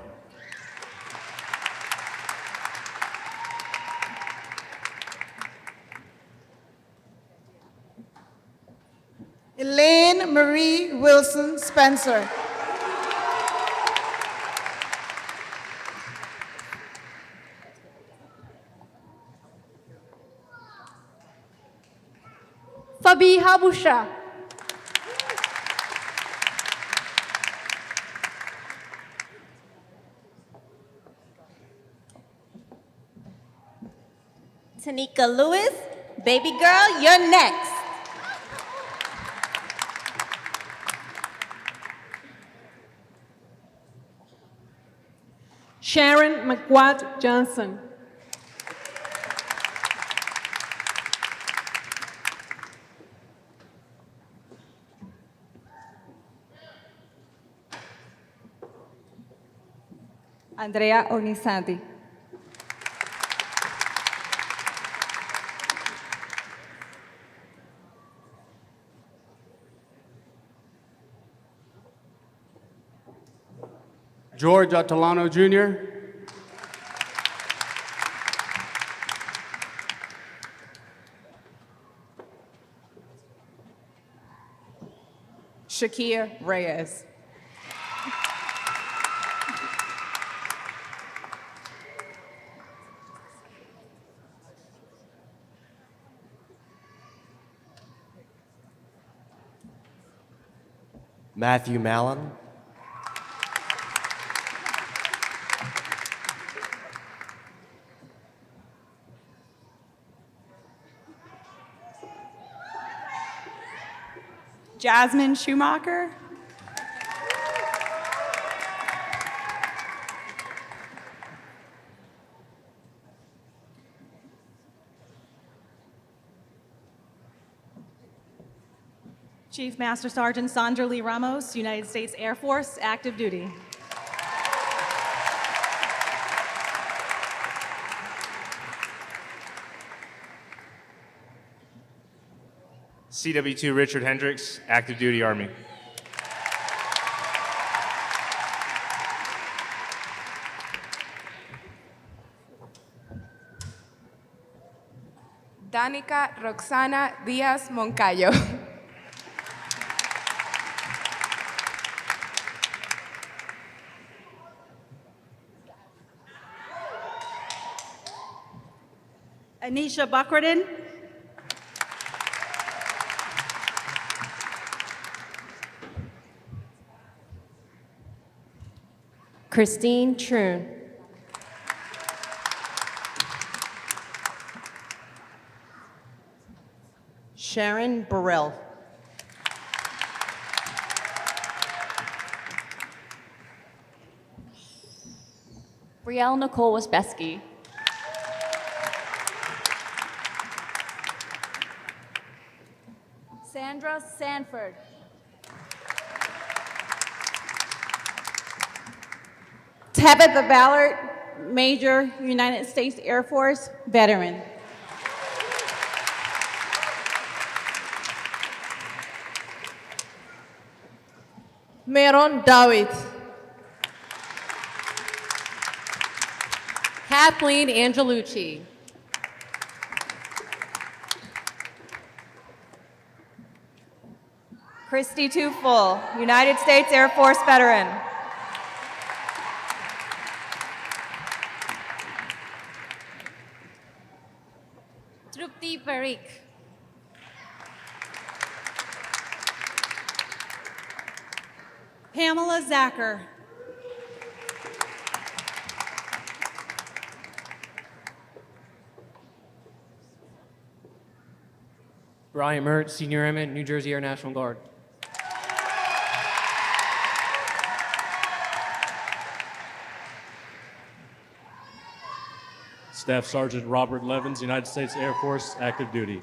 Elaine Marie Wilson Spencer. Fabiha Busha. Tanika Lewis, baby girl, you're next. Sharon McWatt Johnson. Andrea Ognisanti. George Atalano Jr. Shakia Reyes. Matthew Mallon. Jasmine Schumacher. Chief Master Sergeant Sandra Lee Ramos, United States Air Force, active duty. CW2 Richard Hendricks, active duty Army. Danica Roxana Diaz Moncayo. Anisha Buckradin. Christine Troon. Sharon Burrell. Brielle Nicole Wisbeski. Sandra Sanford. Tabitha Ballard, Major, United States Air Force, veteran. Meron David. Kathleen Angelucci. Christy Tufel, United States Air Force veteran. Trupti Parikh. Pamela Zacher. Brian Mert, Senior Airman, New Jersey Air National Guard. Staff Sergeant Robert Levins, United States Air Force, active duty.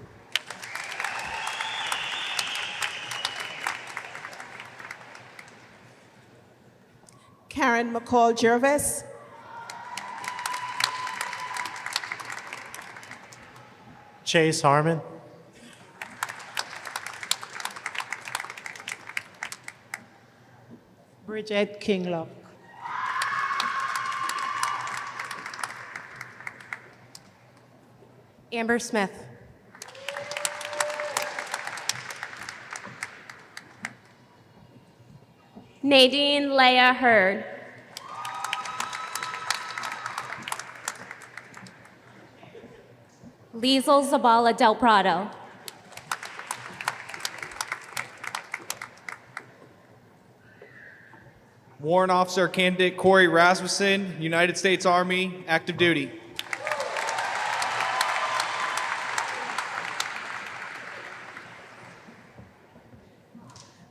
Karen McCall Jervis. Chase Harmon. Bridget Kinglock. Amber Smith. Nadine Leah Hurd. Liesl Zabala Del Prado. Warrant Officer Candidate Corey Rasmussen, United States Army, active duty.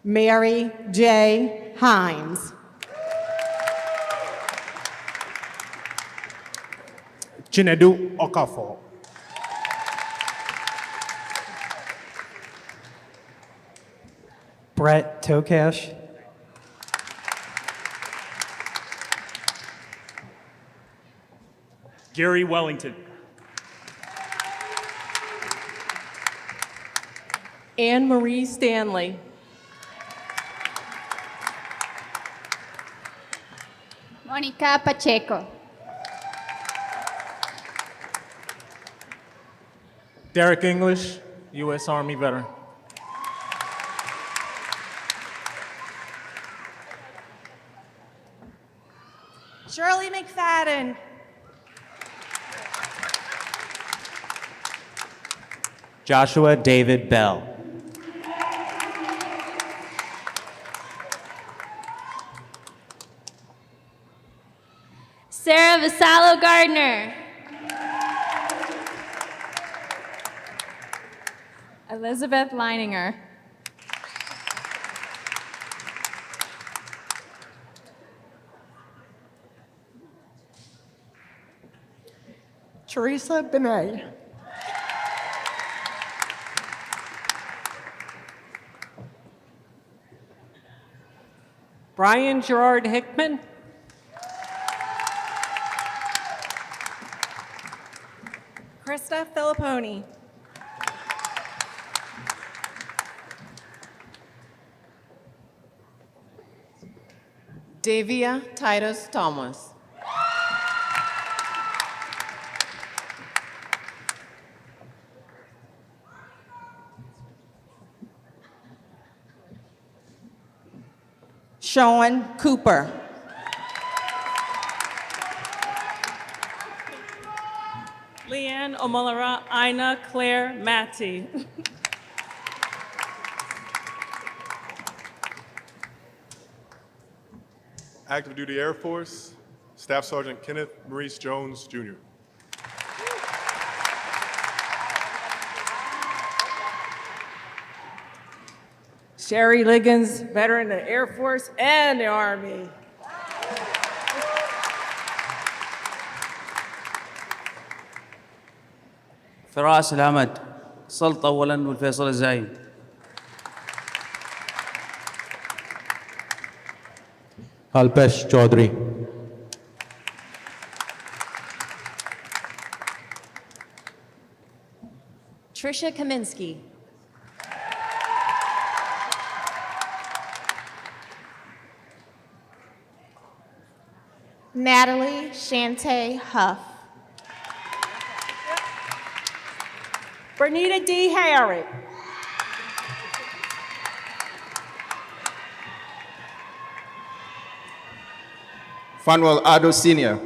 Mary J. Hines. Chinedu Okafor. Brett Tokash. Gary Wellington. Anne Marie Stanley. Monica Pacheco. Derek English, U.S. Army veteran. Shirley McFadden. Joshua David Bell. Sarah Vassallo Gardner. Elizabeth Leininger. Teresa Benet. Brian Gerard Hickman. Krista Filipponi. Davia Titus Thomas. Sean Cooper. Leanne Omolara Ina Claire Matty. Active Duty Air Force, Staff Sergeant Kenneth Maurice Jones, Jr. Sherry Liggins, veteran of the Air Force and the Army. فراس العمد سلطة أولاً والفيصل الزعيم. Alpesh Chaudhary. Trisha Kaminsky. Natalie Shante Huff. Bernita D. Harry. Fanuel Ado Sr.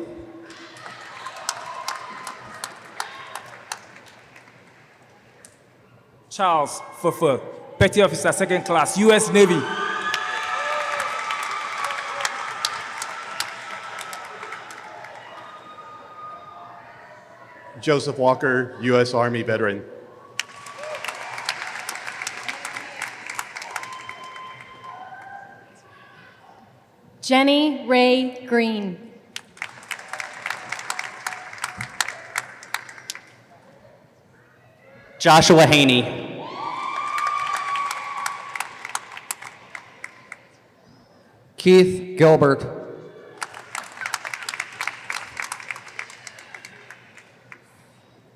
Charles Fufu, Petty Officer, 2nd Class, U.S. Navy. Joseph Walker, U.S. Army veteran. Jenny Ray Green. Joshua Haney. Keith Gilbert.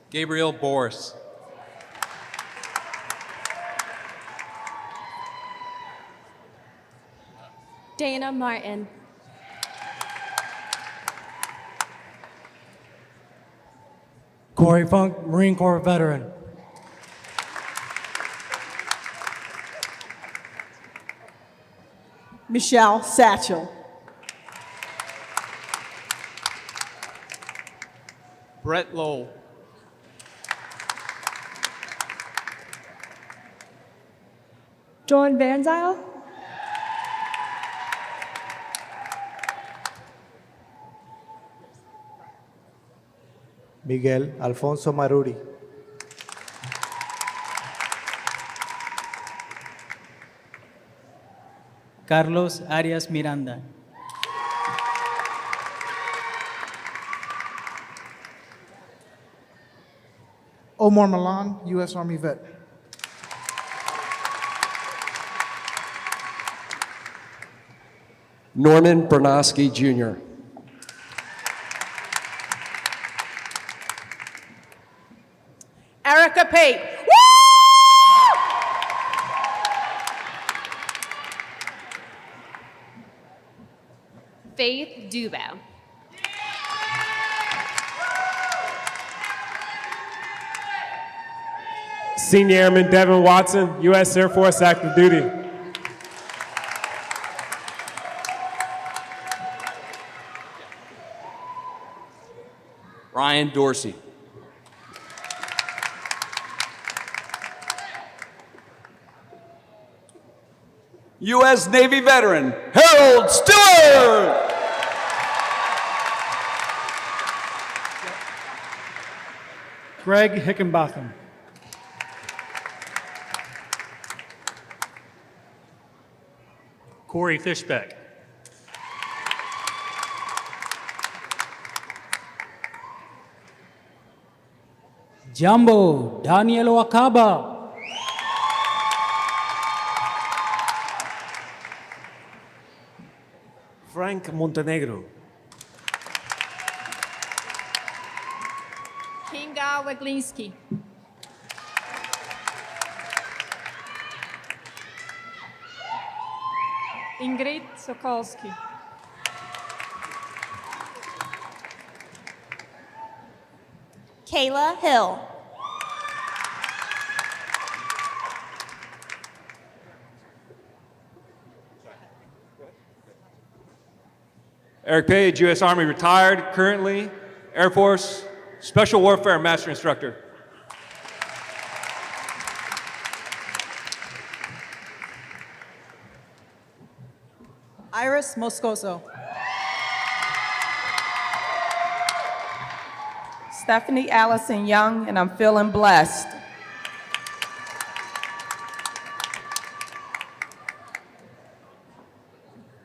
Gabriel Boris. Dana Martin. Corey Funk, Marine Corps veteran. Michelle Satchel. Brett Lowell. Dawn Van Zyl. Miguel Alfonso Maruri. Carlos Arias Miranda. Omar Milan, U.S. Army vet. Norman Bernosky, Jr. Erica Pate. Faith Dubow. Senior Airman Devin Watson, U.S. Air Force active duty. Ryan Dorsey. U.S. Navy veteran, Harold Stewart. Greg Hickenbotham. Corey Fishbeck. Jumbo Daniel Wakaba. Frank Montenegro. Kinga Weglinski. Ingrid Sokolski. Kayla Hill. Eric Page, U.S. Army retired, currently Air Force Special Warfare Master Instructor. Iris Moscoso. Stephanie Allison Young, and I'm feeling blessed.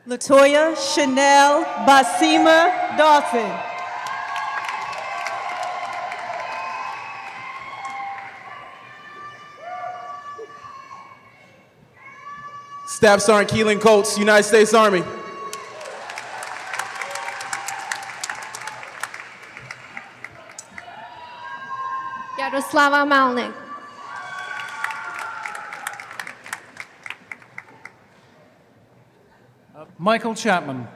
Latoya Chanel Basima Dawson. Staff Sergeant Keelan Coates, United States Army. Yaroslava Malnik. Michael Chapman.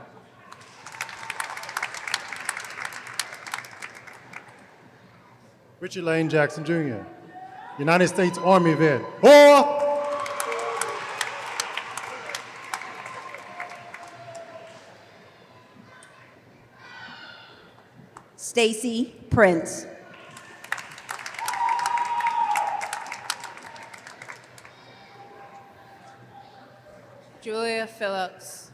Richard Lane Jackson Jr., United States Army vet. Or Stacy Prince. Julia Phillips.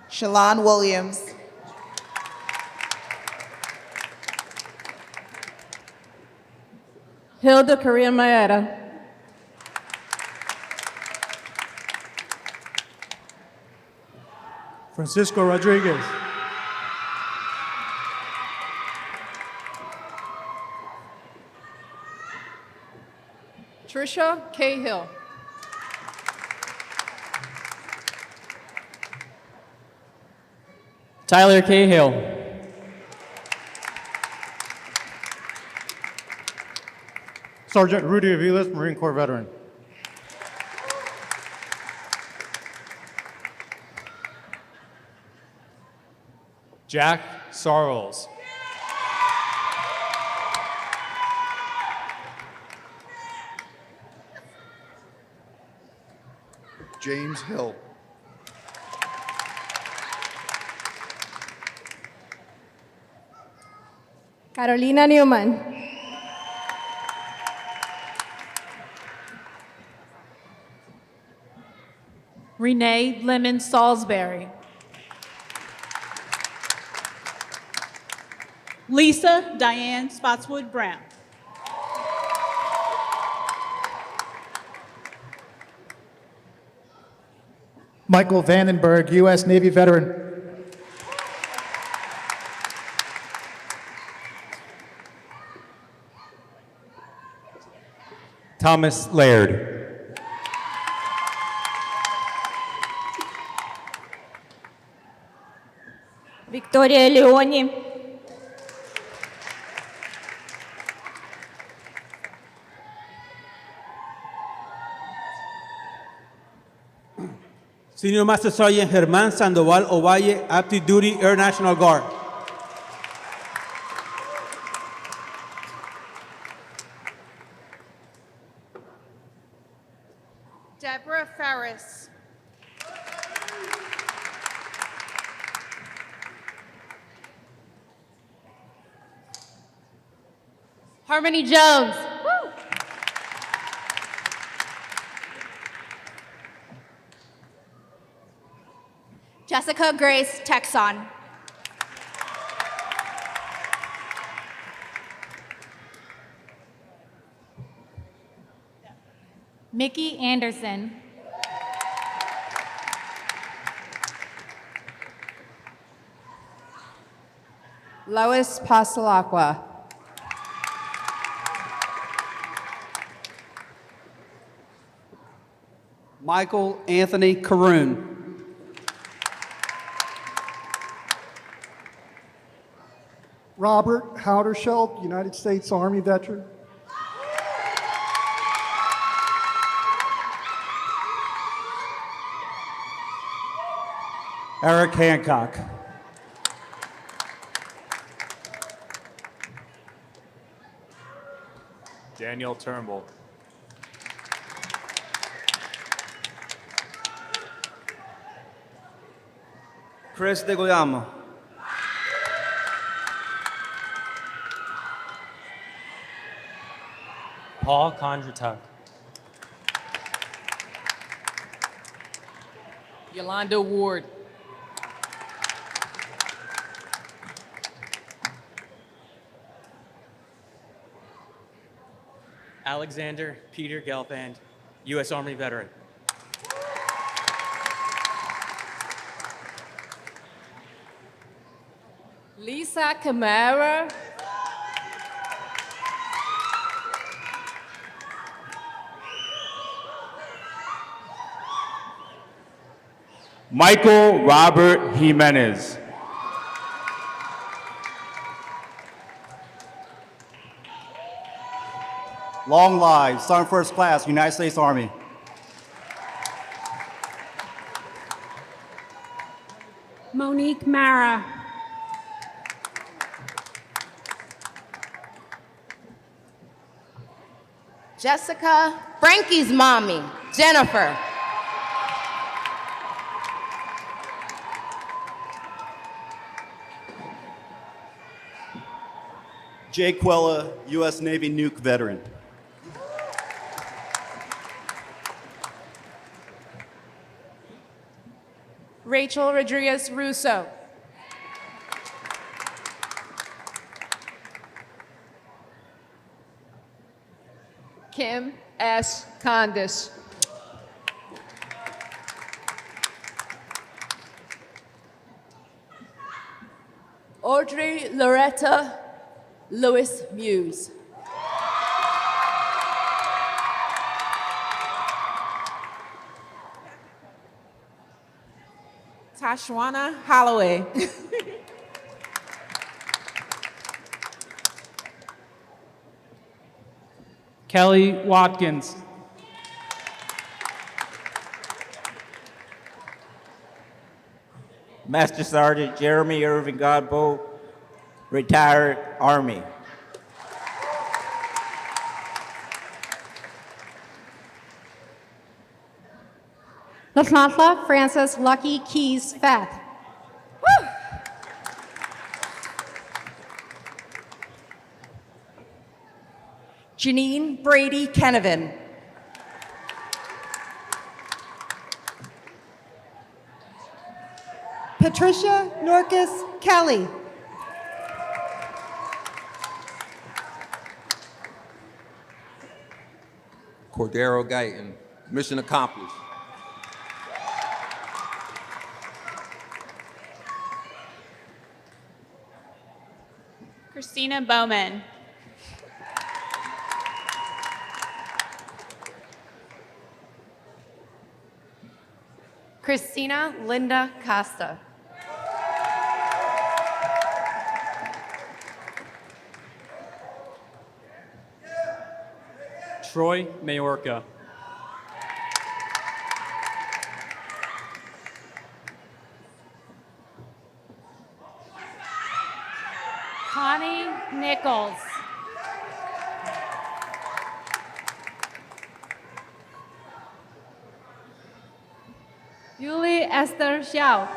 Shalon Williams. Hilda Korea Maeda. Francisco Rodriguez. Trisha Cahill. Tyler Cahill. Sergeant Rudy Aviles, Marine Corps veteran. Jack Sarles. James Hill. Carolina Newman. Renee Lemon Salisbury. Lisa Diane Spotswood Brown. Michael Vandenberg, U.S. Navy veteran. Thomas Laird. Victoria Leoni. Senior Master Sergeant Germán Sandoval Ovalle, Active Duty Air National Guard. Deborah Ferris. Harmony Jones. Jessica Grace Texon. Mickey Anderson. Lois Pastelaqua. Michael Anthony Caroon. Robert Howdershelt, United States Army veteran. Eric Hancock. Daniel Turnbull. Chris de Goyama. Paul Kondratuk. Yolanda Ward. Alexander Peter Gelfand, U.S. Army veteran. Lisa Camara. Michael Robert Jimenez. Long live, Sergeant First Class, United States Army. Monique Mara. Jessica, Frankie's mommy, Jennifer. Jay Quella, U.S. Navy nuke veteran. Rachel Rodriguez Russo. Kim S. Condis. Audrey Loretta Lewis Muse. Tashwana Holloway. Kelly Watkins. Master Sergeant Jeremy Irving Godbolt, retired Army. Latlantla Francis Lucky Keys Feth. Janine Brady Kenevin. Patricia Norcus Kelly. Cordero Guyton, mission accomplished. Christina Bowman. Christina Linda Costa. Troy Mayorka. Connie Nichols. Julie Esther Xiao.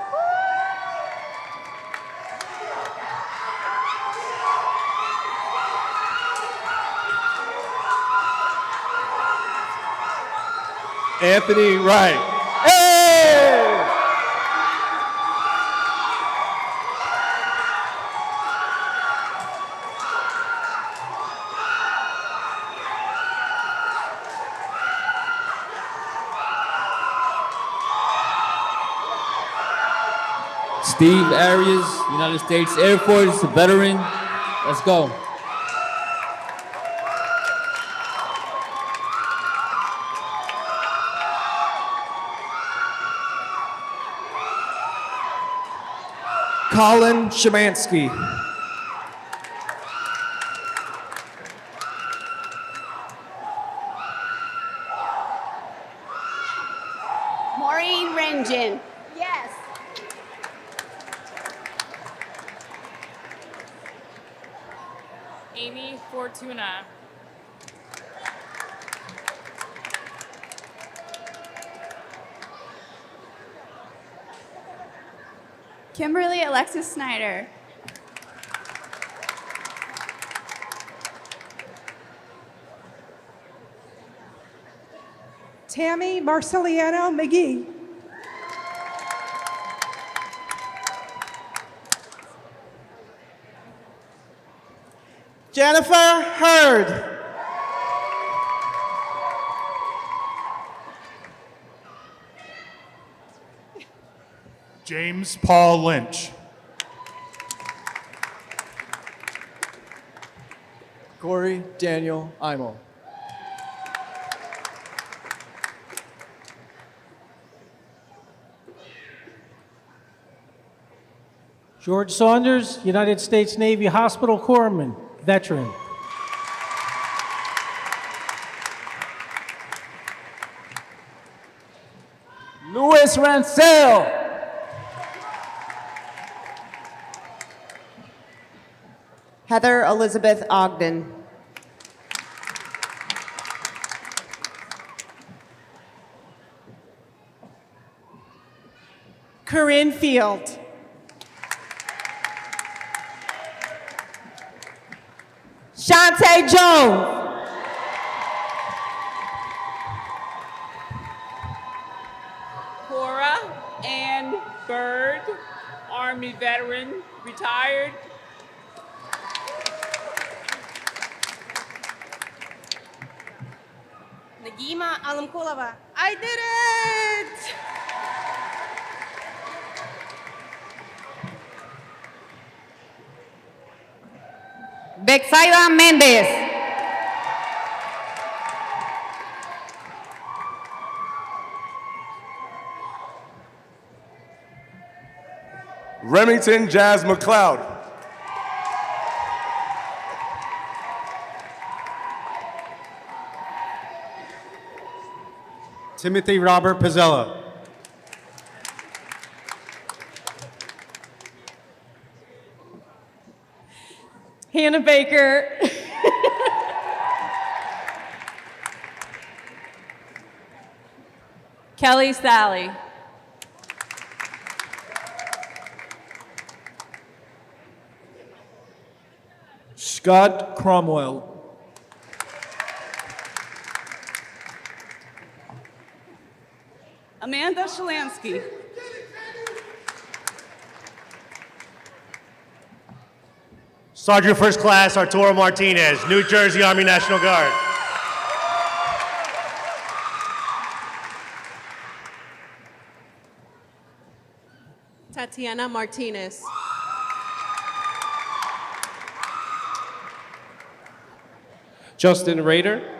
Anthony Wright. Steve Arias, United States Air Force, veteran. Let's go. Colin Shemansky. Maureen Rengen. Yes. Amy Fortuna. Kimberly Alexis Snyder. Tammy Marceliano McGee. Jennifer Hurd. James Paul Lynch. Corey Daniel Imel. George Saunders, United States Navy Hospital Corpsman, veteran. Louis Rancel. Heather Elizabeth Ogden. Corinne Field. Shantae Jones. Cora Ann Bird, Army veteran, retired. Nagima Alamkulova. I did it! Bexaida Mendez. Remington Jazz McLeod. Timothy Robert Pizzella. Hannah Baker. Kelly Sally. Scott Cromwell. Amanda Shalansky. Sergeant First Class Arturo Martinez, New Jersey Army National Guard. Tatiana Martinez. Justin Rader.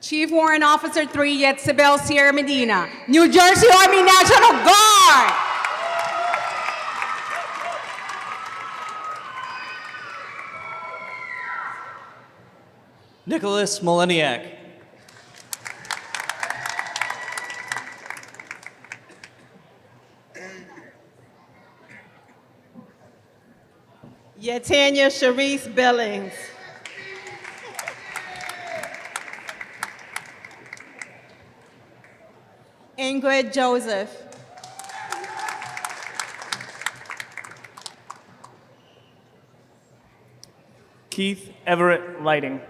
Chief Warrant Officer 3, Yetzabel Sierra Medina, New Jersey Army National Guard. Nicholas Mileniak. Yetania Sharice Billings. Ingrid Joseph. Keith Everett Lighting.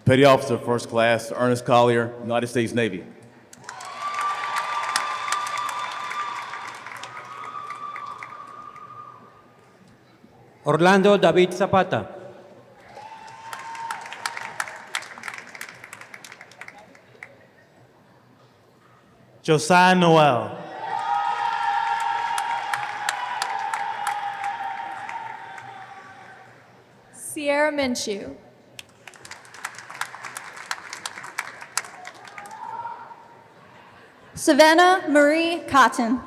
Petty Officer First Class Ernest Collier, United States Navy. Orlando David Zapata. Josiah Noel. Sierra Minshew. Savannah Marie Cotton.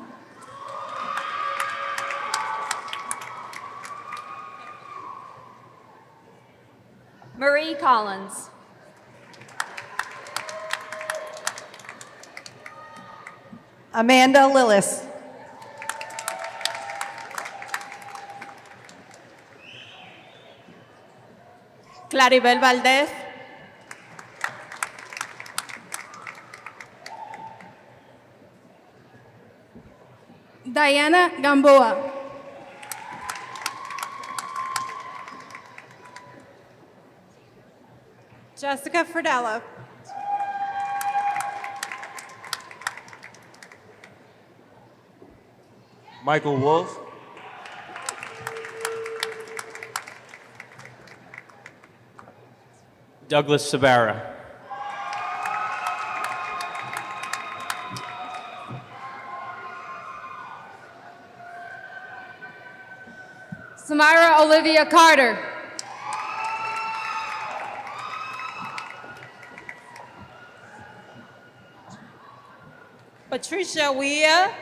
Marie Collins. Amanda Lillis. Claribel Valdez. Diana Gamboa. Jessica Fridello. Michael Wolf. Douglas Sabara. Samira Olivia Carter. Patricia Weah.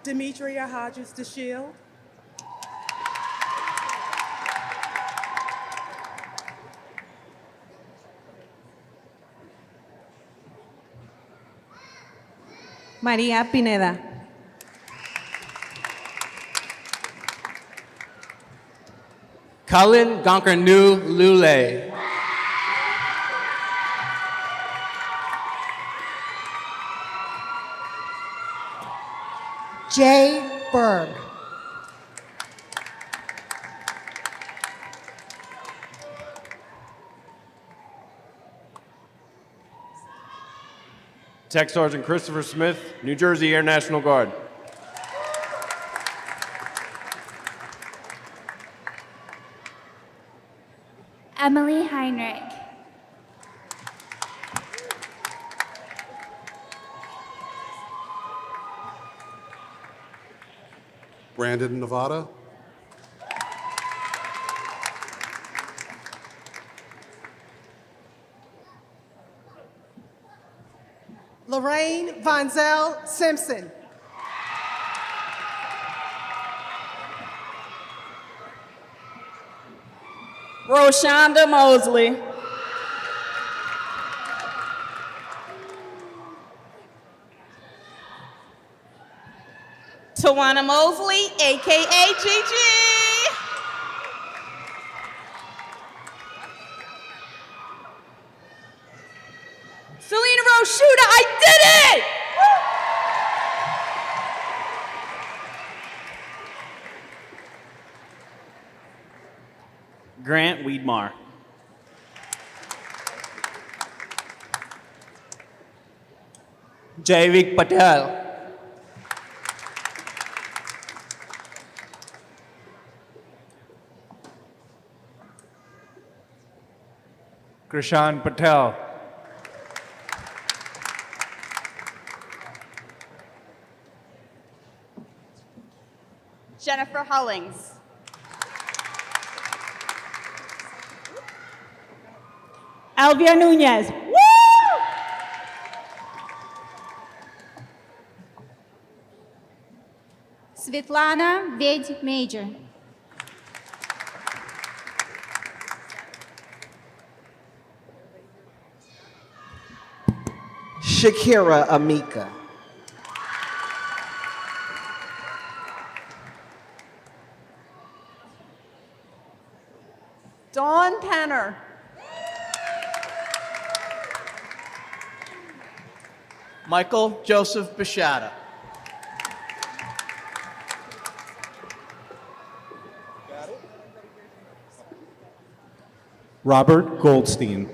Demetria Hodges DeShield. María Pineda. Cullen Gonkernu Lule. Jay Berg. Tech Sergeant Christopher Smith, New Jersey Air National Guard. Emily Heinrich. Brandon, Nevada. Lorraine Vonzel Simpson. Roshonda Mosley. Tawana Mosley, aka Gigi. Selena Roshuda, I did it! Grant Weedmar. Jaivik Patel. Krishan Patel. Jennifer Hullings. Elvia Nunez. Woo! Svetlana Ved Major. Shakira Amika. Dawn Penner. Michael Joseph Bashada. Robert Goldstein.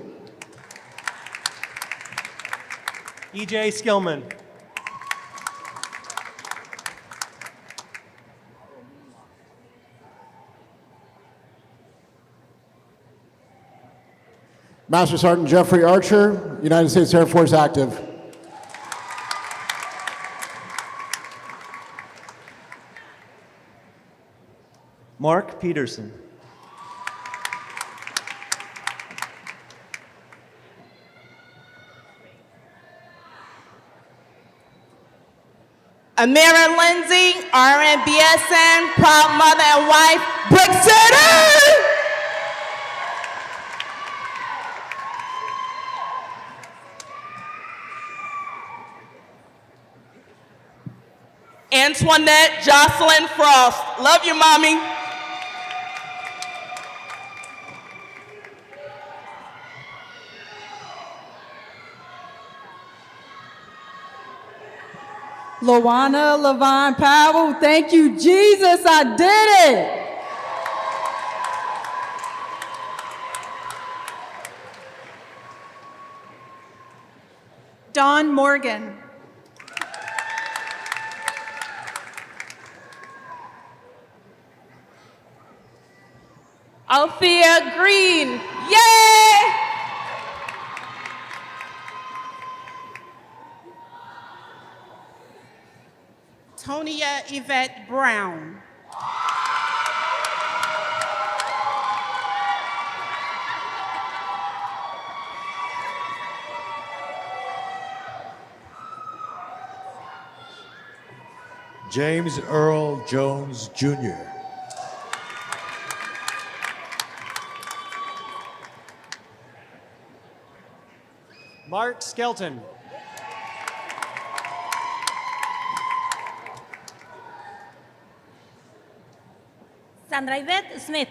EJ Skillman. Master Sergeant Jeffrey Archer, United States Air Force active. Mark Peterson. Amira Lindsay, RNBSN, proud mother and wife, Brick City! Antoinette Jocelyn Frost. Love you, mommy. Luana Levine Powell, thank you, Jesus, I did it. Dawn Morgan. Althea Green. Yay! Tonia Yvette Brown. James Earl Jones, Jr. Mark Skelton. Sandra Yvette Smith.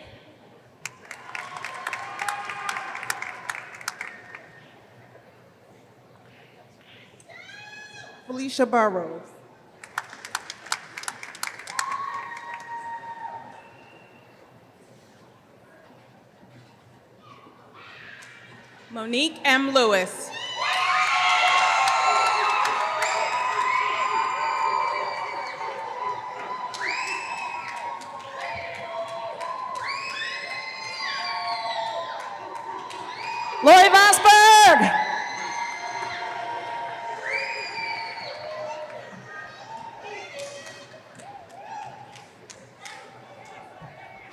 Felicia Burrows. Monique M. Lewis. Lori Vosberg.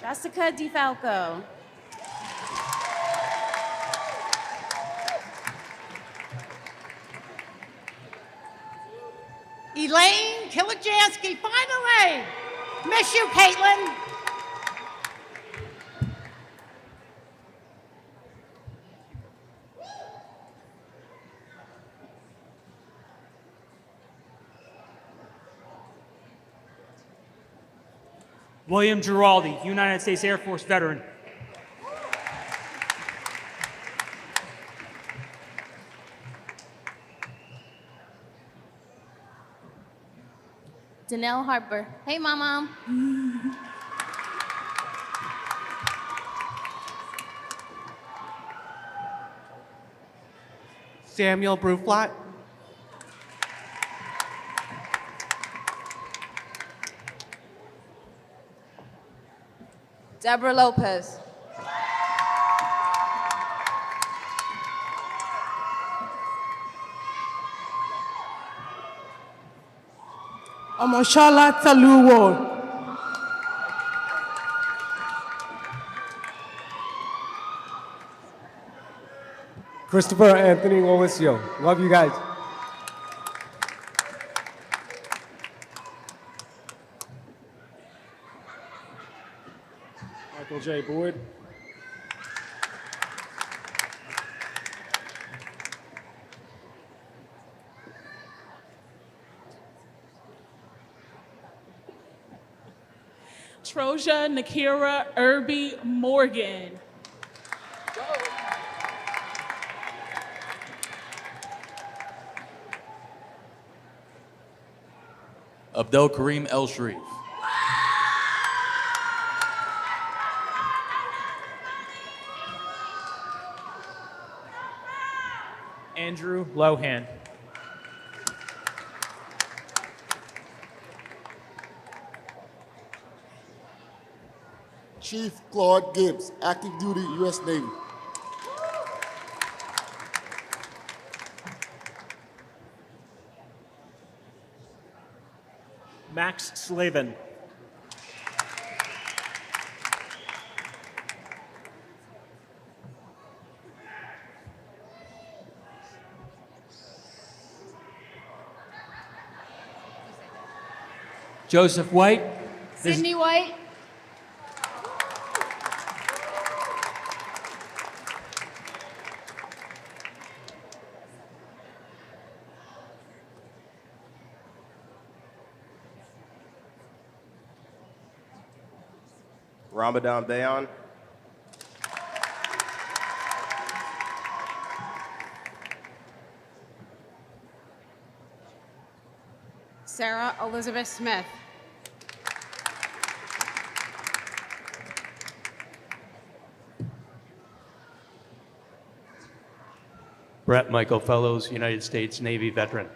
Jessica DeFalco. Elaine Kilijansky, finally. Miss you, Caitlin. William Giraldi, United States Air Force veteran. Danelle Harper. Hey, Mama. Samuel Bruflat. Deborah Lopez. Omoshala Taluwo. Christopher Anthony Womisio. Love you guys. Michael J. Boyd. Troja Nakira Irby Morgan. Abdel Kareem El Sharif. Andrew Lohan. Chief Claude Gibbs, active duty U.S. Navy. Max Slavin. Joseph White. Sydney White. Ramadan Bayon. Sarah Elizabeth Smith. Brett Michael Fellows, United States Navy veteran.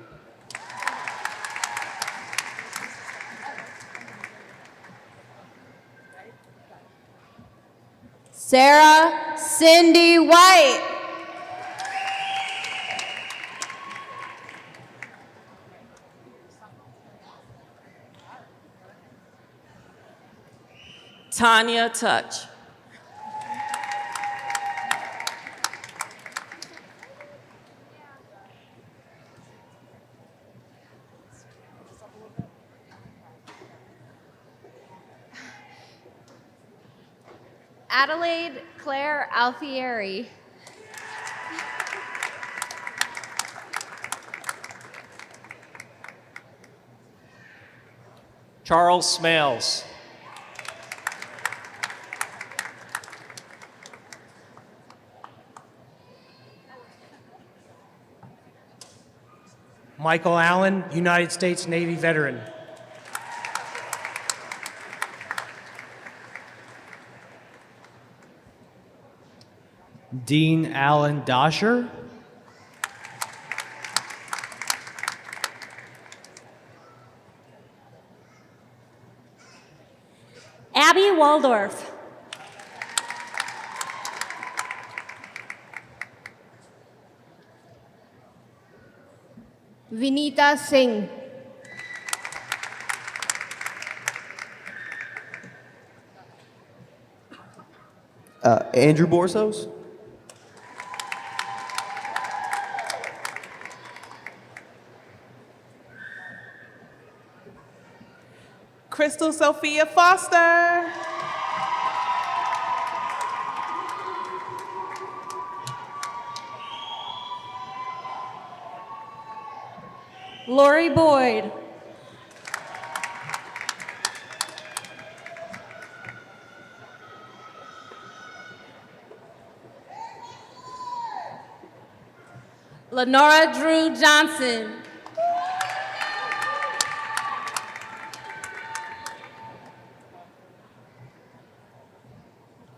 Sarah Cindy White. Tanya Touch. Adelaide Claire Alfieri. Charles Smales. Michael Allen, United States Navy veteran. Dean Allen Dosher. Abby Waldorf. Vinita Singh. Andrew Borsos. Crystal Sophia Foster. Lori Boyd. Lenora Drew Johnson.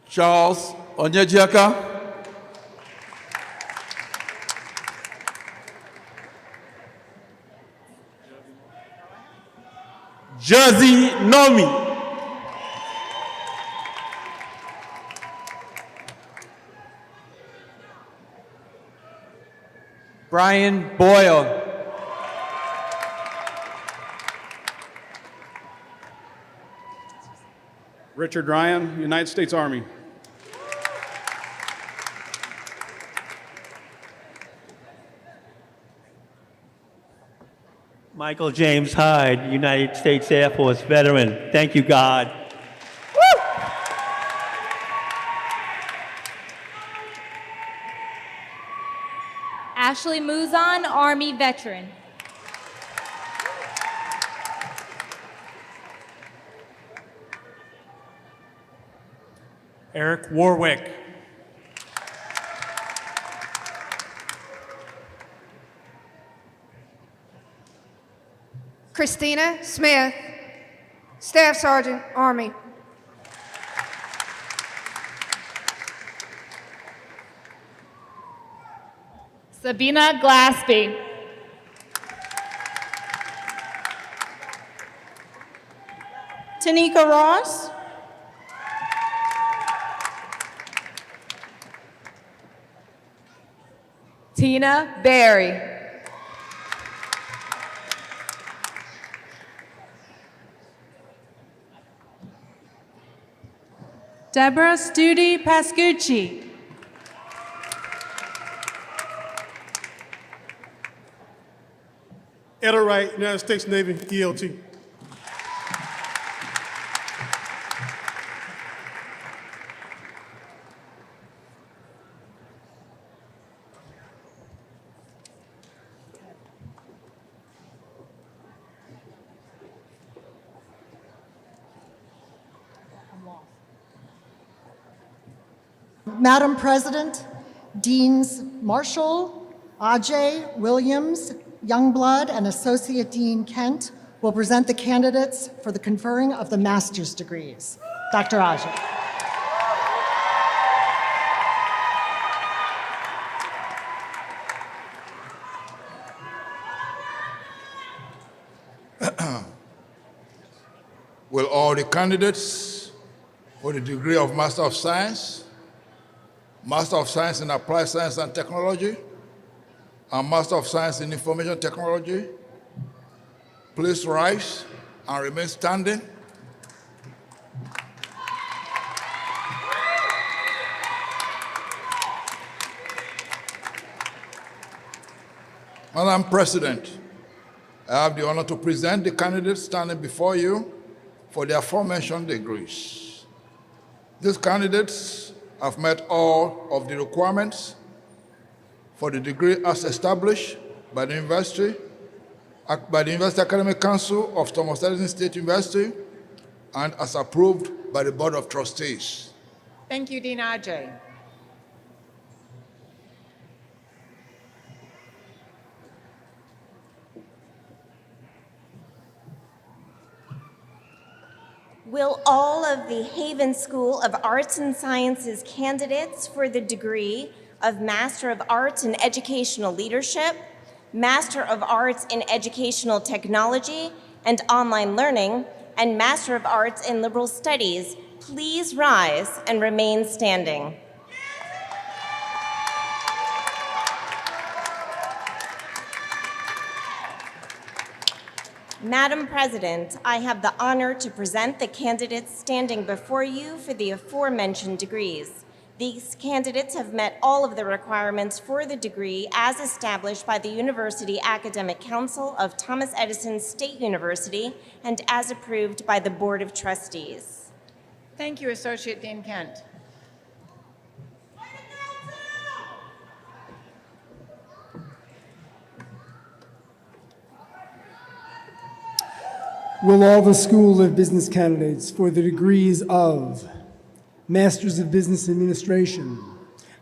Charles Onyejaka. Jersey Nomi. Brian Boyle. Richard Ryan, United States Army. Michael James Hyde, United States Air Force veteran. Thank you, God. Ashley Muzan, Army veteran. Eric Warwick. Christina Smith, Staff Sergeant, Army. Sabina Glaspie. Tanika Ross. Tina Berry. Deborah Studi Pascucci. Etta Wright, United States Navy, ELT. Madam President, Deans Marshall, Ajay, Williams, Youngblood, and Associate Dean Kent will present the candidates for the conferring of the master's degrees. Dr. Ajay. Will all the candidates for the degree of Master of Science, Master of Science in Applied Science and Technology, and Master of Science in Information Technology, please rise and remain standing. Madam President, I have the honor to present the candidates standing before you for the aforementioned degrees. These candidates have met all of the requirements for the degree as established by the University Academic Council of Thomas Edison State University and as approved by the Board of Trustees. Thank you, Dean Ajay. Will all of the Haven School of Arts and Sciences candidates for the degree of Master of Arts in Educational Leadership, Master of Arts in Educational Technology and Online Learning, and Master of Arts in Liberal Studies please rise and remain standing? Madam President, I have the honor to present the candidates standing before you for the aforementioned degrees. These candidates have met all of the requirements for the degree as established by the University Academic Council of Thomas Edison State University and as approved by the Board of Trustees. Thank you, Associate Dean Kent. Will all the School of Business candidates for the degrees of Masters of Business Administration,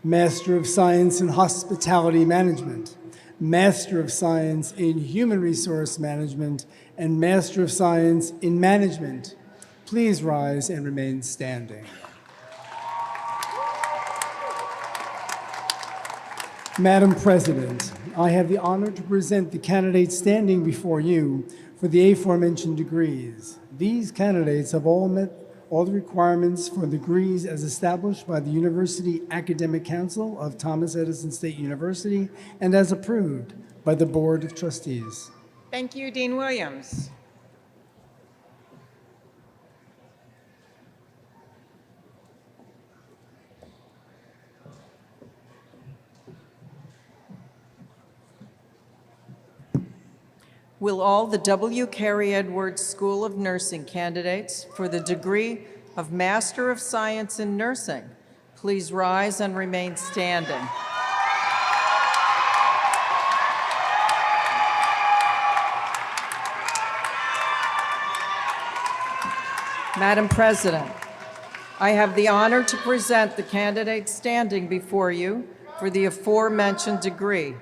Master of Science in Hospitality Management, Master of Science in Human Resource Management, and Master of Science in Management please rise and remain standing? Madam President, I have the honor to present the candidates standing before you for the aforementioned degrees. These candidates have all met all the requirements for degrees as established by the University Academic Council of Thomas Edison State University and as approved by the Board of Trustees. Thank you, Dean Williams. Will all the W. Carey Edwards School of Nursing candidates for the degree of Master of Science in Nursing please rise and remain standing? Madam President, I have the honor to present the candidates standing before you for the aforementioned degree.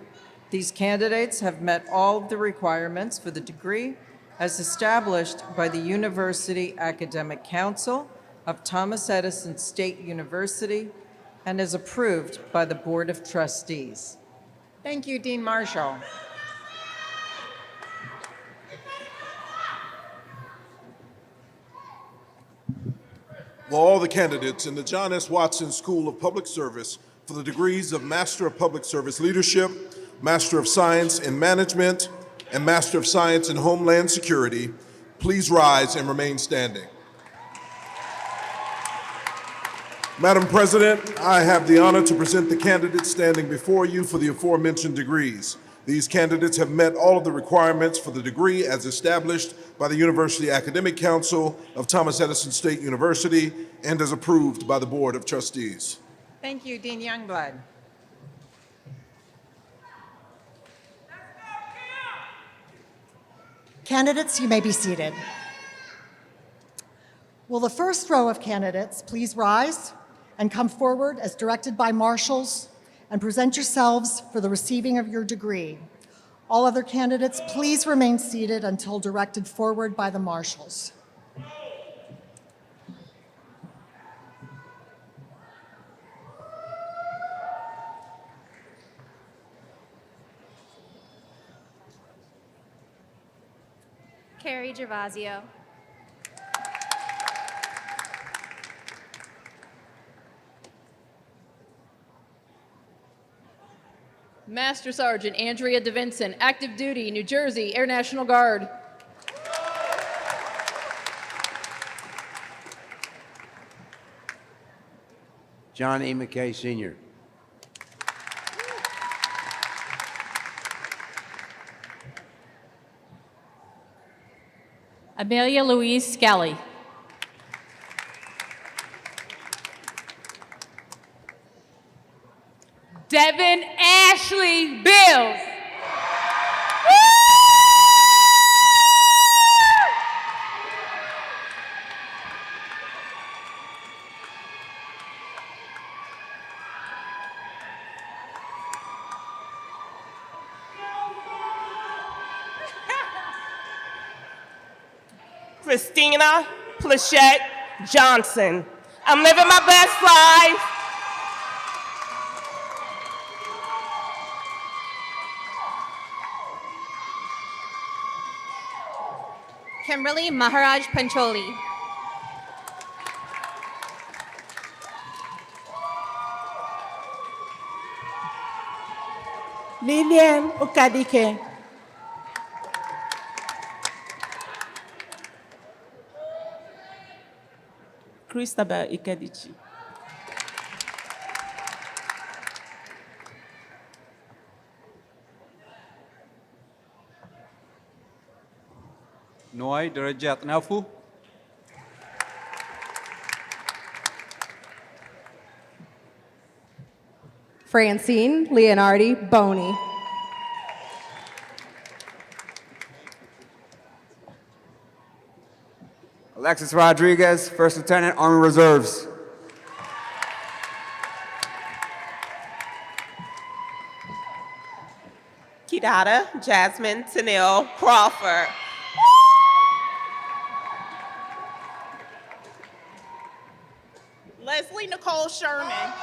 These candidates have met all of the requirements for the degree as established by the University Academic Council of Thomas Edison State University and as approved by the Board of Trustees. Thank you, Dean Marshall. Will all the candidates in the John S. Watson School of Public Service for the degrees of Master of Public Service Leadership, Master of Science in Management, and Master of Science in Homeland Security please rise and remain standing? Madam President, I have the honor to present the candidates standing before you for the aforementioned degrees. These candidates have met all of the requirements for the degree as established by the University Academic Council of Thomas Edison State University and as approved by the Board of Trustees. Thank you, Dean Youngblood. Candidates, you may be seated. Will the first row of candidates please rise and come forward as directed by marshals and present yourselves for the receiving of your degree. All other candidates, please remain seated until directed forward by the marshals. Carrie Gervasio. Master Sergeant Andrea DeVinson, active duty, New Jersey, Air National Guard. John E. McKay, Sr. Amelia Louise Skelly. Devin Ashley Bills. Christina Plachette Johnson. I'm living my best life. Kimberly Maharaj Pancholi. Lilian Ukadike. Christabel Ikedici. Noy Derajat Nafu. Francine Leonardi Boney. Alexis Rodriguez, First Lieutenant, Army Reserves. Kidada Jasmine Tennille Crawford. Leslie Nicole Sherman.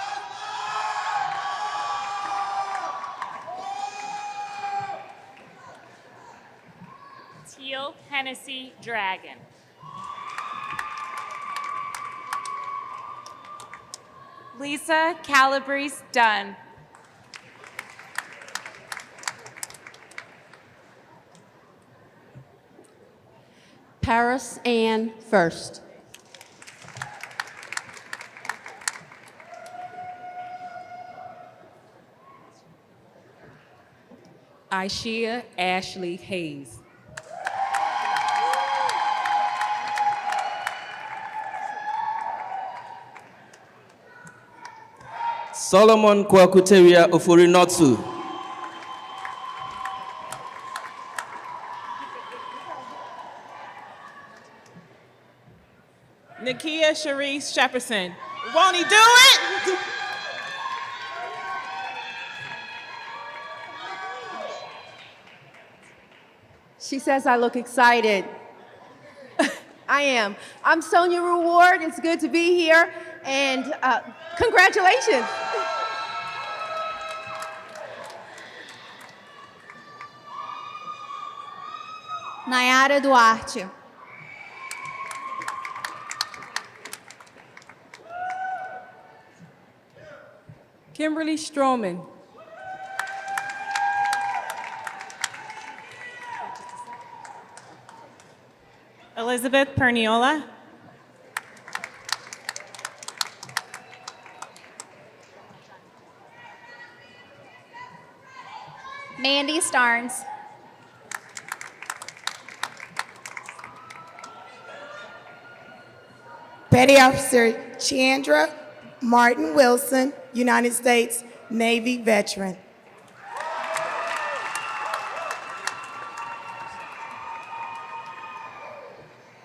Teal Hennessy Dragon. Lisa Calabrese Dunn. Paris Ann First. Ishia Ashley Hayes. Solomon Kwakuteria Ofurinotsu. Nakia Sharice Shepperson. Won't he do it? She says I look excited. I am. I'm Sonia Reward. It's good to be here, and congratulations. Nayara Duarte. Kimberly Stroman. Elizabeth Perniola. Mandy Starnes. Petty Officer Chandra Martin Wilson, United States Navy veteran.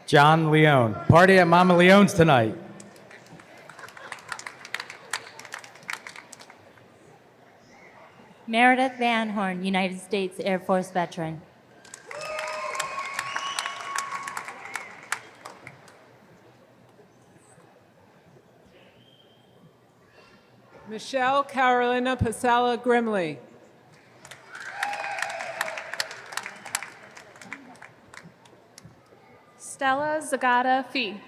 John Leone. Party at Mama Leone's tonight. Meredith Van Horn, United States Air Force veteran. Michelle Carolina Pasala Grimley. Stella Zagata Fee.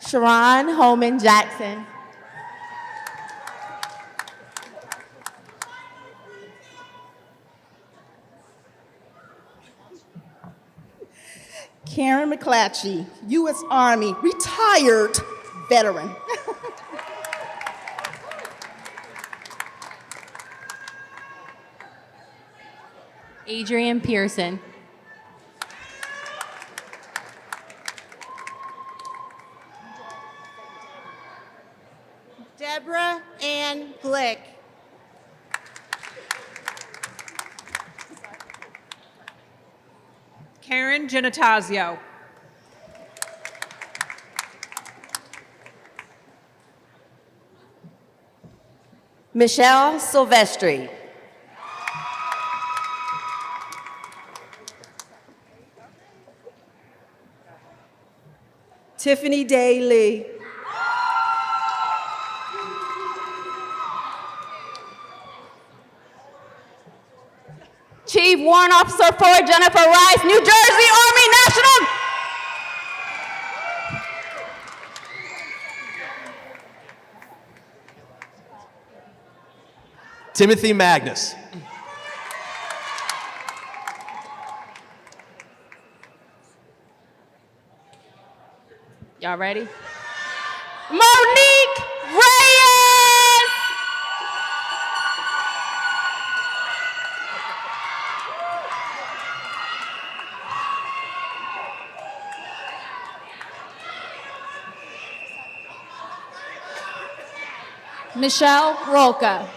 Sharon Holman Jackson. Karen McClatchy, U.S. Army, retired veteran. Adrian Pearson. Deborah Ann Glick. Karen Genitazio. Michelle Silvestri. Tiffany Day Lee. Chief Warrant Officer for Jennifer Rice, New Jersey Army National. Timothy Magnus. Y'all ready? Monique Reyes! Michelle Roca.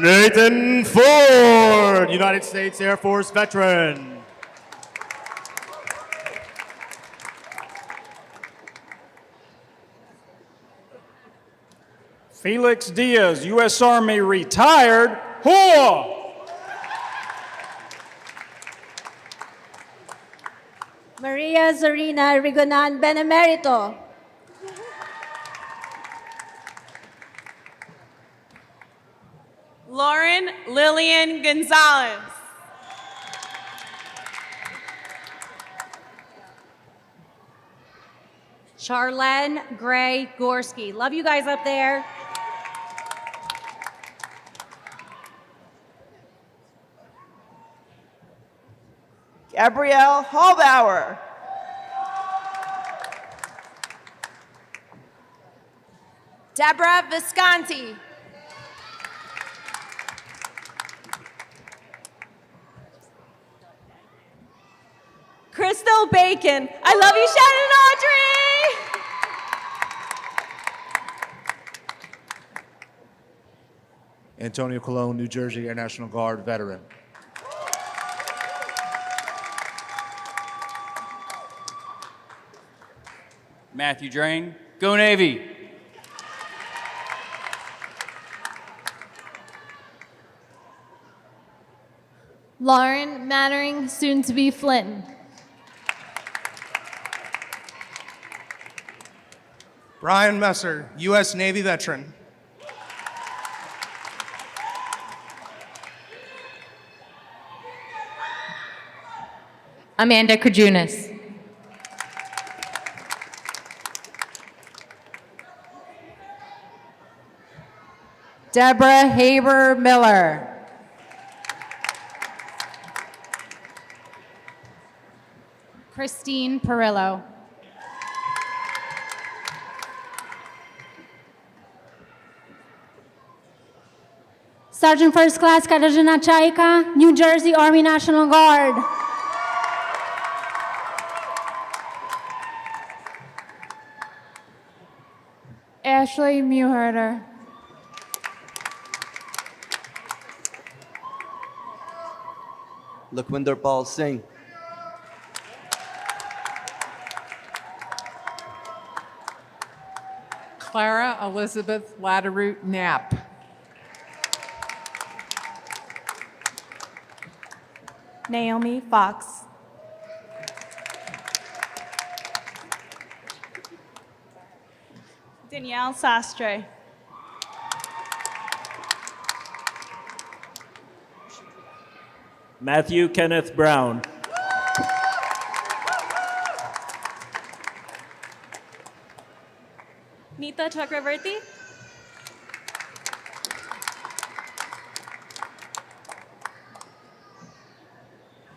Nathan Ford, United States Air Force veteran. Felix Diaz, U.S. Army retired. Hoa! Maria Zorina Rigonan Benemerito. Lauren Lillian Gonzalez. Charlene Gray Gorski. Love you guys up there. Gabrielle Hallbauer. Deborah Visconti. Crystal Bacon. I love you, Shannon Audrey. Antonio Colon, New Jersey Air National Guard veteran. Matthew Drain, go Navy. Lauren Mannering, soon to be Flynn. Brian Messer, U.S. Navy veteran. Amanda Kajunas. Deborah Haber Miller. Christine Perillo. Sergeant First Class Katarzyna Chaika, New Jersey Army National Guard. Ashley Muherter. Lakhwinder Pal Singh. Clara Elizabeth Latteroot Knapp. Naomi Fox. Danielle Sastre. Matthew Kenneth Brown. Nita Chakravarti.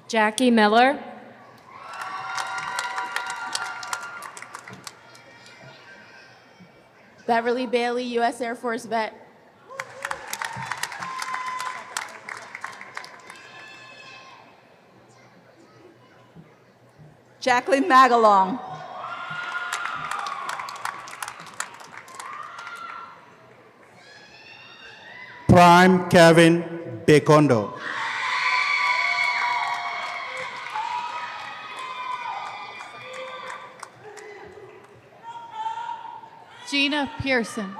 Jackie Miller. Beverly Bailey, U.S. Air Force vet. Jacqueline Magalong. Prime Kevin Bekondo. Gina Pearson.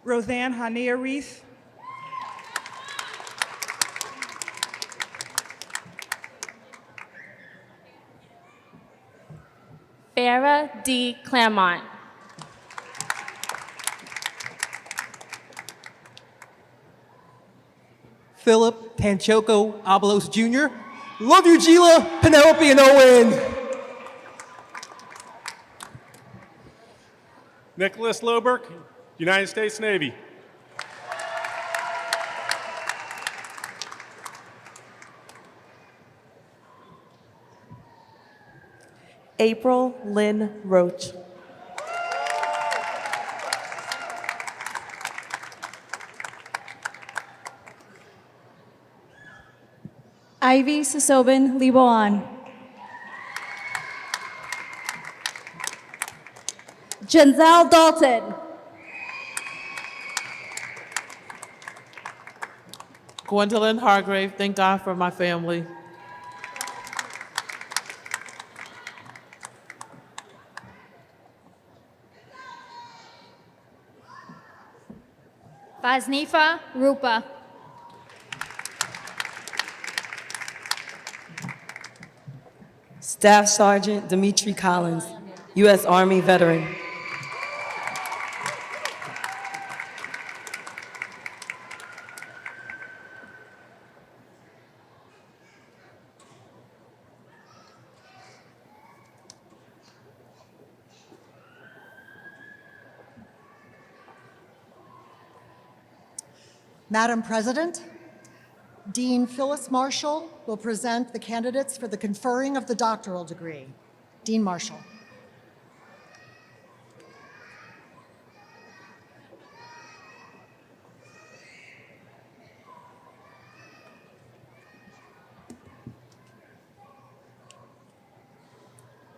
Roseanne Hania Reese. Farah D. Claremont. Philip Panchoco Abalos Jr. Love you, Gila, Penelope, and Owen. Nicholas Loberg, United States Navy. April Lynn Roach. Ivy Sisobin Liboan. Janzel Dalton. Gwendolyn Hargrave, thank God for my family. Faznifa Rupa. Staff Sergeant Dimitri Collins, U.S. Army veteran. Madam President, Dean Phyllis Marshall will present the candidates for the conferring of the doctoral degree. Dean Marshall.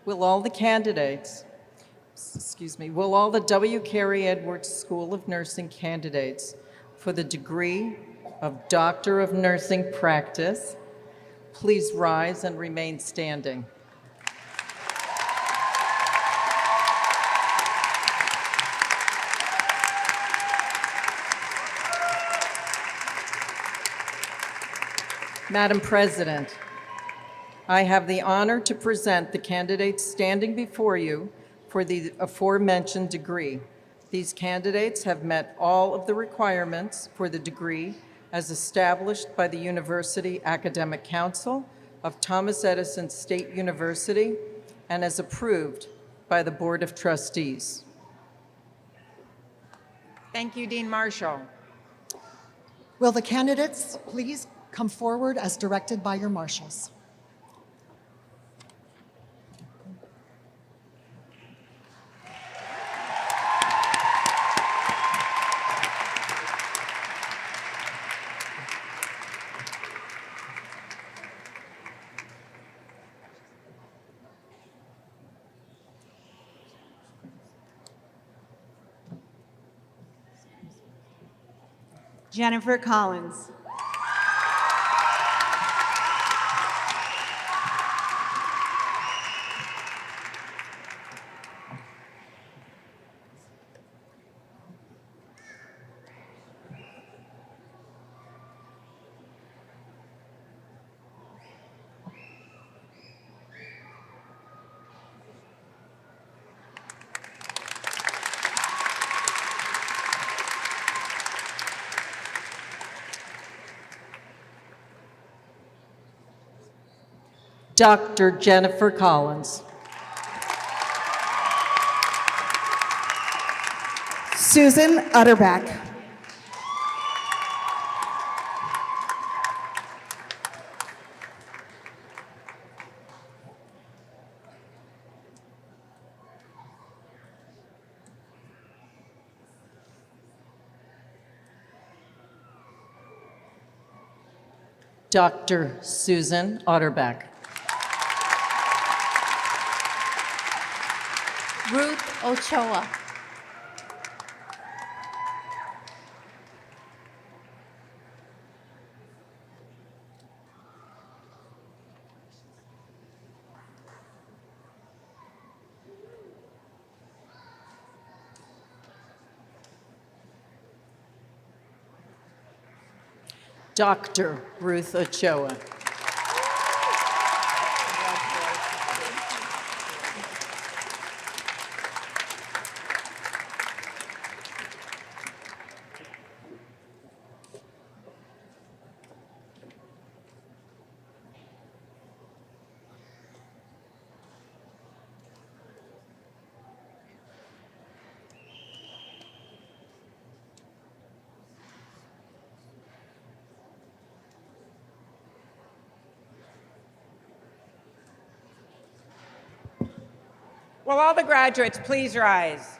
Will all the candidates, will all the W. Carey Edwards School of Nursing candidates for the degree of Doctor of Nursing Practice please rise and remain standing. Madam President, I have the honor to present the candidates standing before you for the aforementioned degree. These candidates have met all of the requirements for the degree as established by the University Academic Council of Thomas Edison State University and as approved by the Board of Trustees. Thank you, Dean Marshall. Will the candidates please come forward as directed by your marshals? Jennifer Collins. Dr. Jennifer Collins. Susan Utterback. Dr. Susan Otterbeck. Ruth Ochoa. Dr. Ruth Ochoa. Will all the graduates please rise?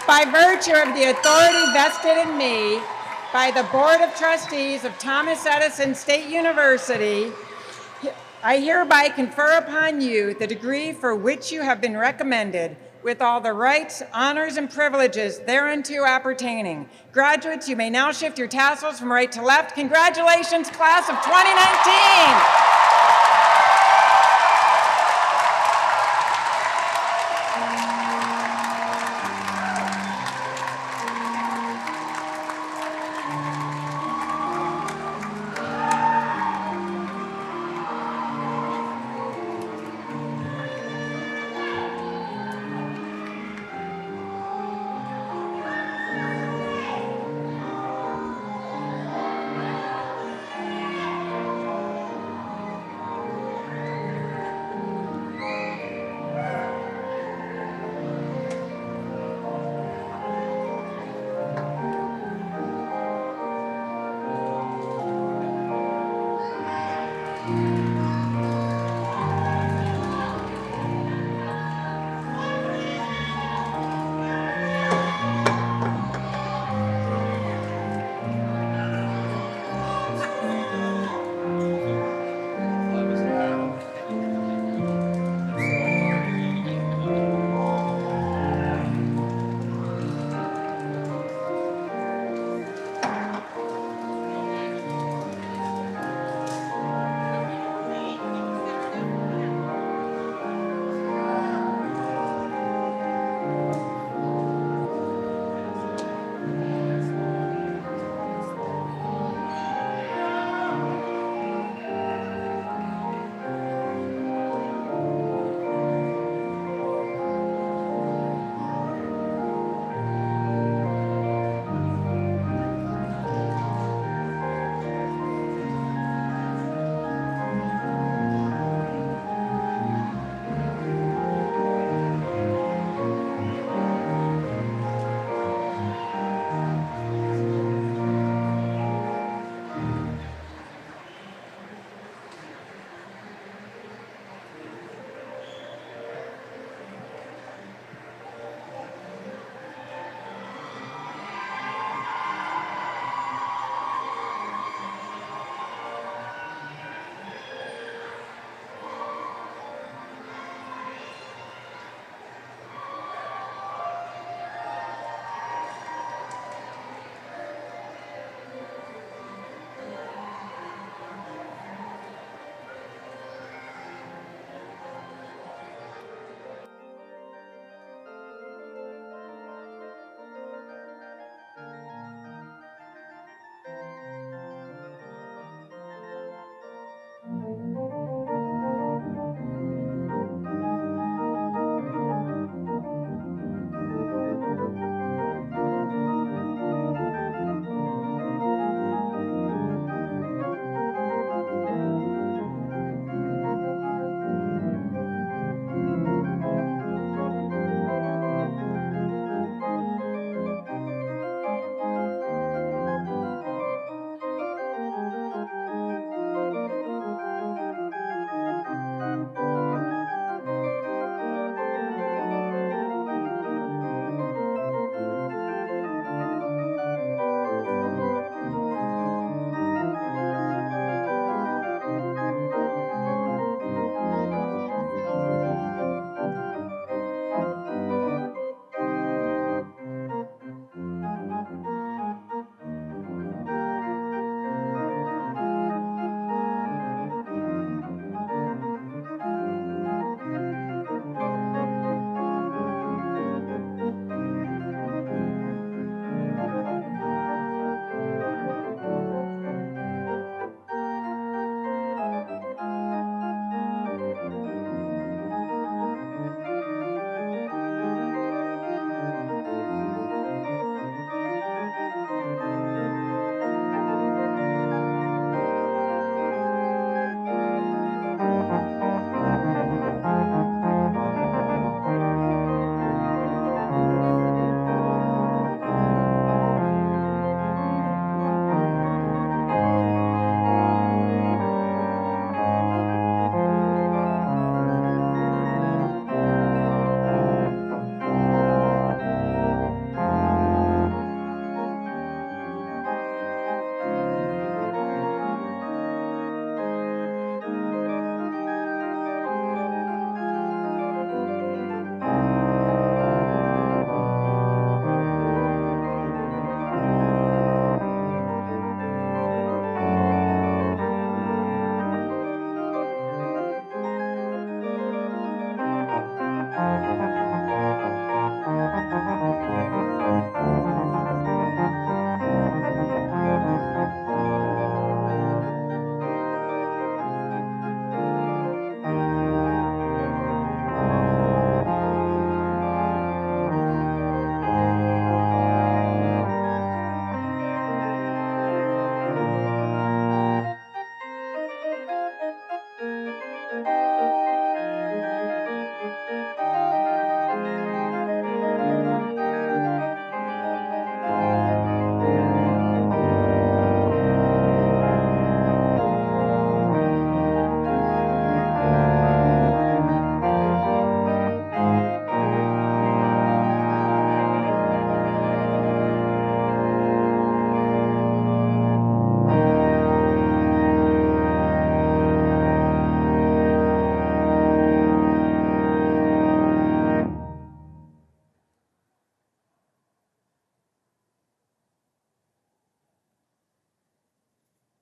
By virtue of the authority vested in me by the Board of Trustees of Thomas Edison State University, I hereby confer upon you the degree for which you have been recommended, with all the rights, honors, and privileges thereunto appertaining. Graduates, you may now shift your tassels from right to left. Congratulations, class of 2019!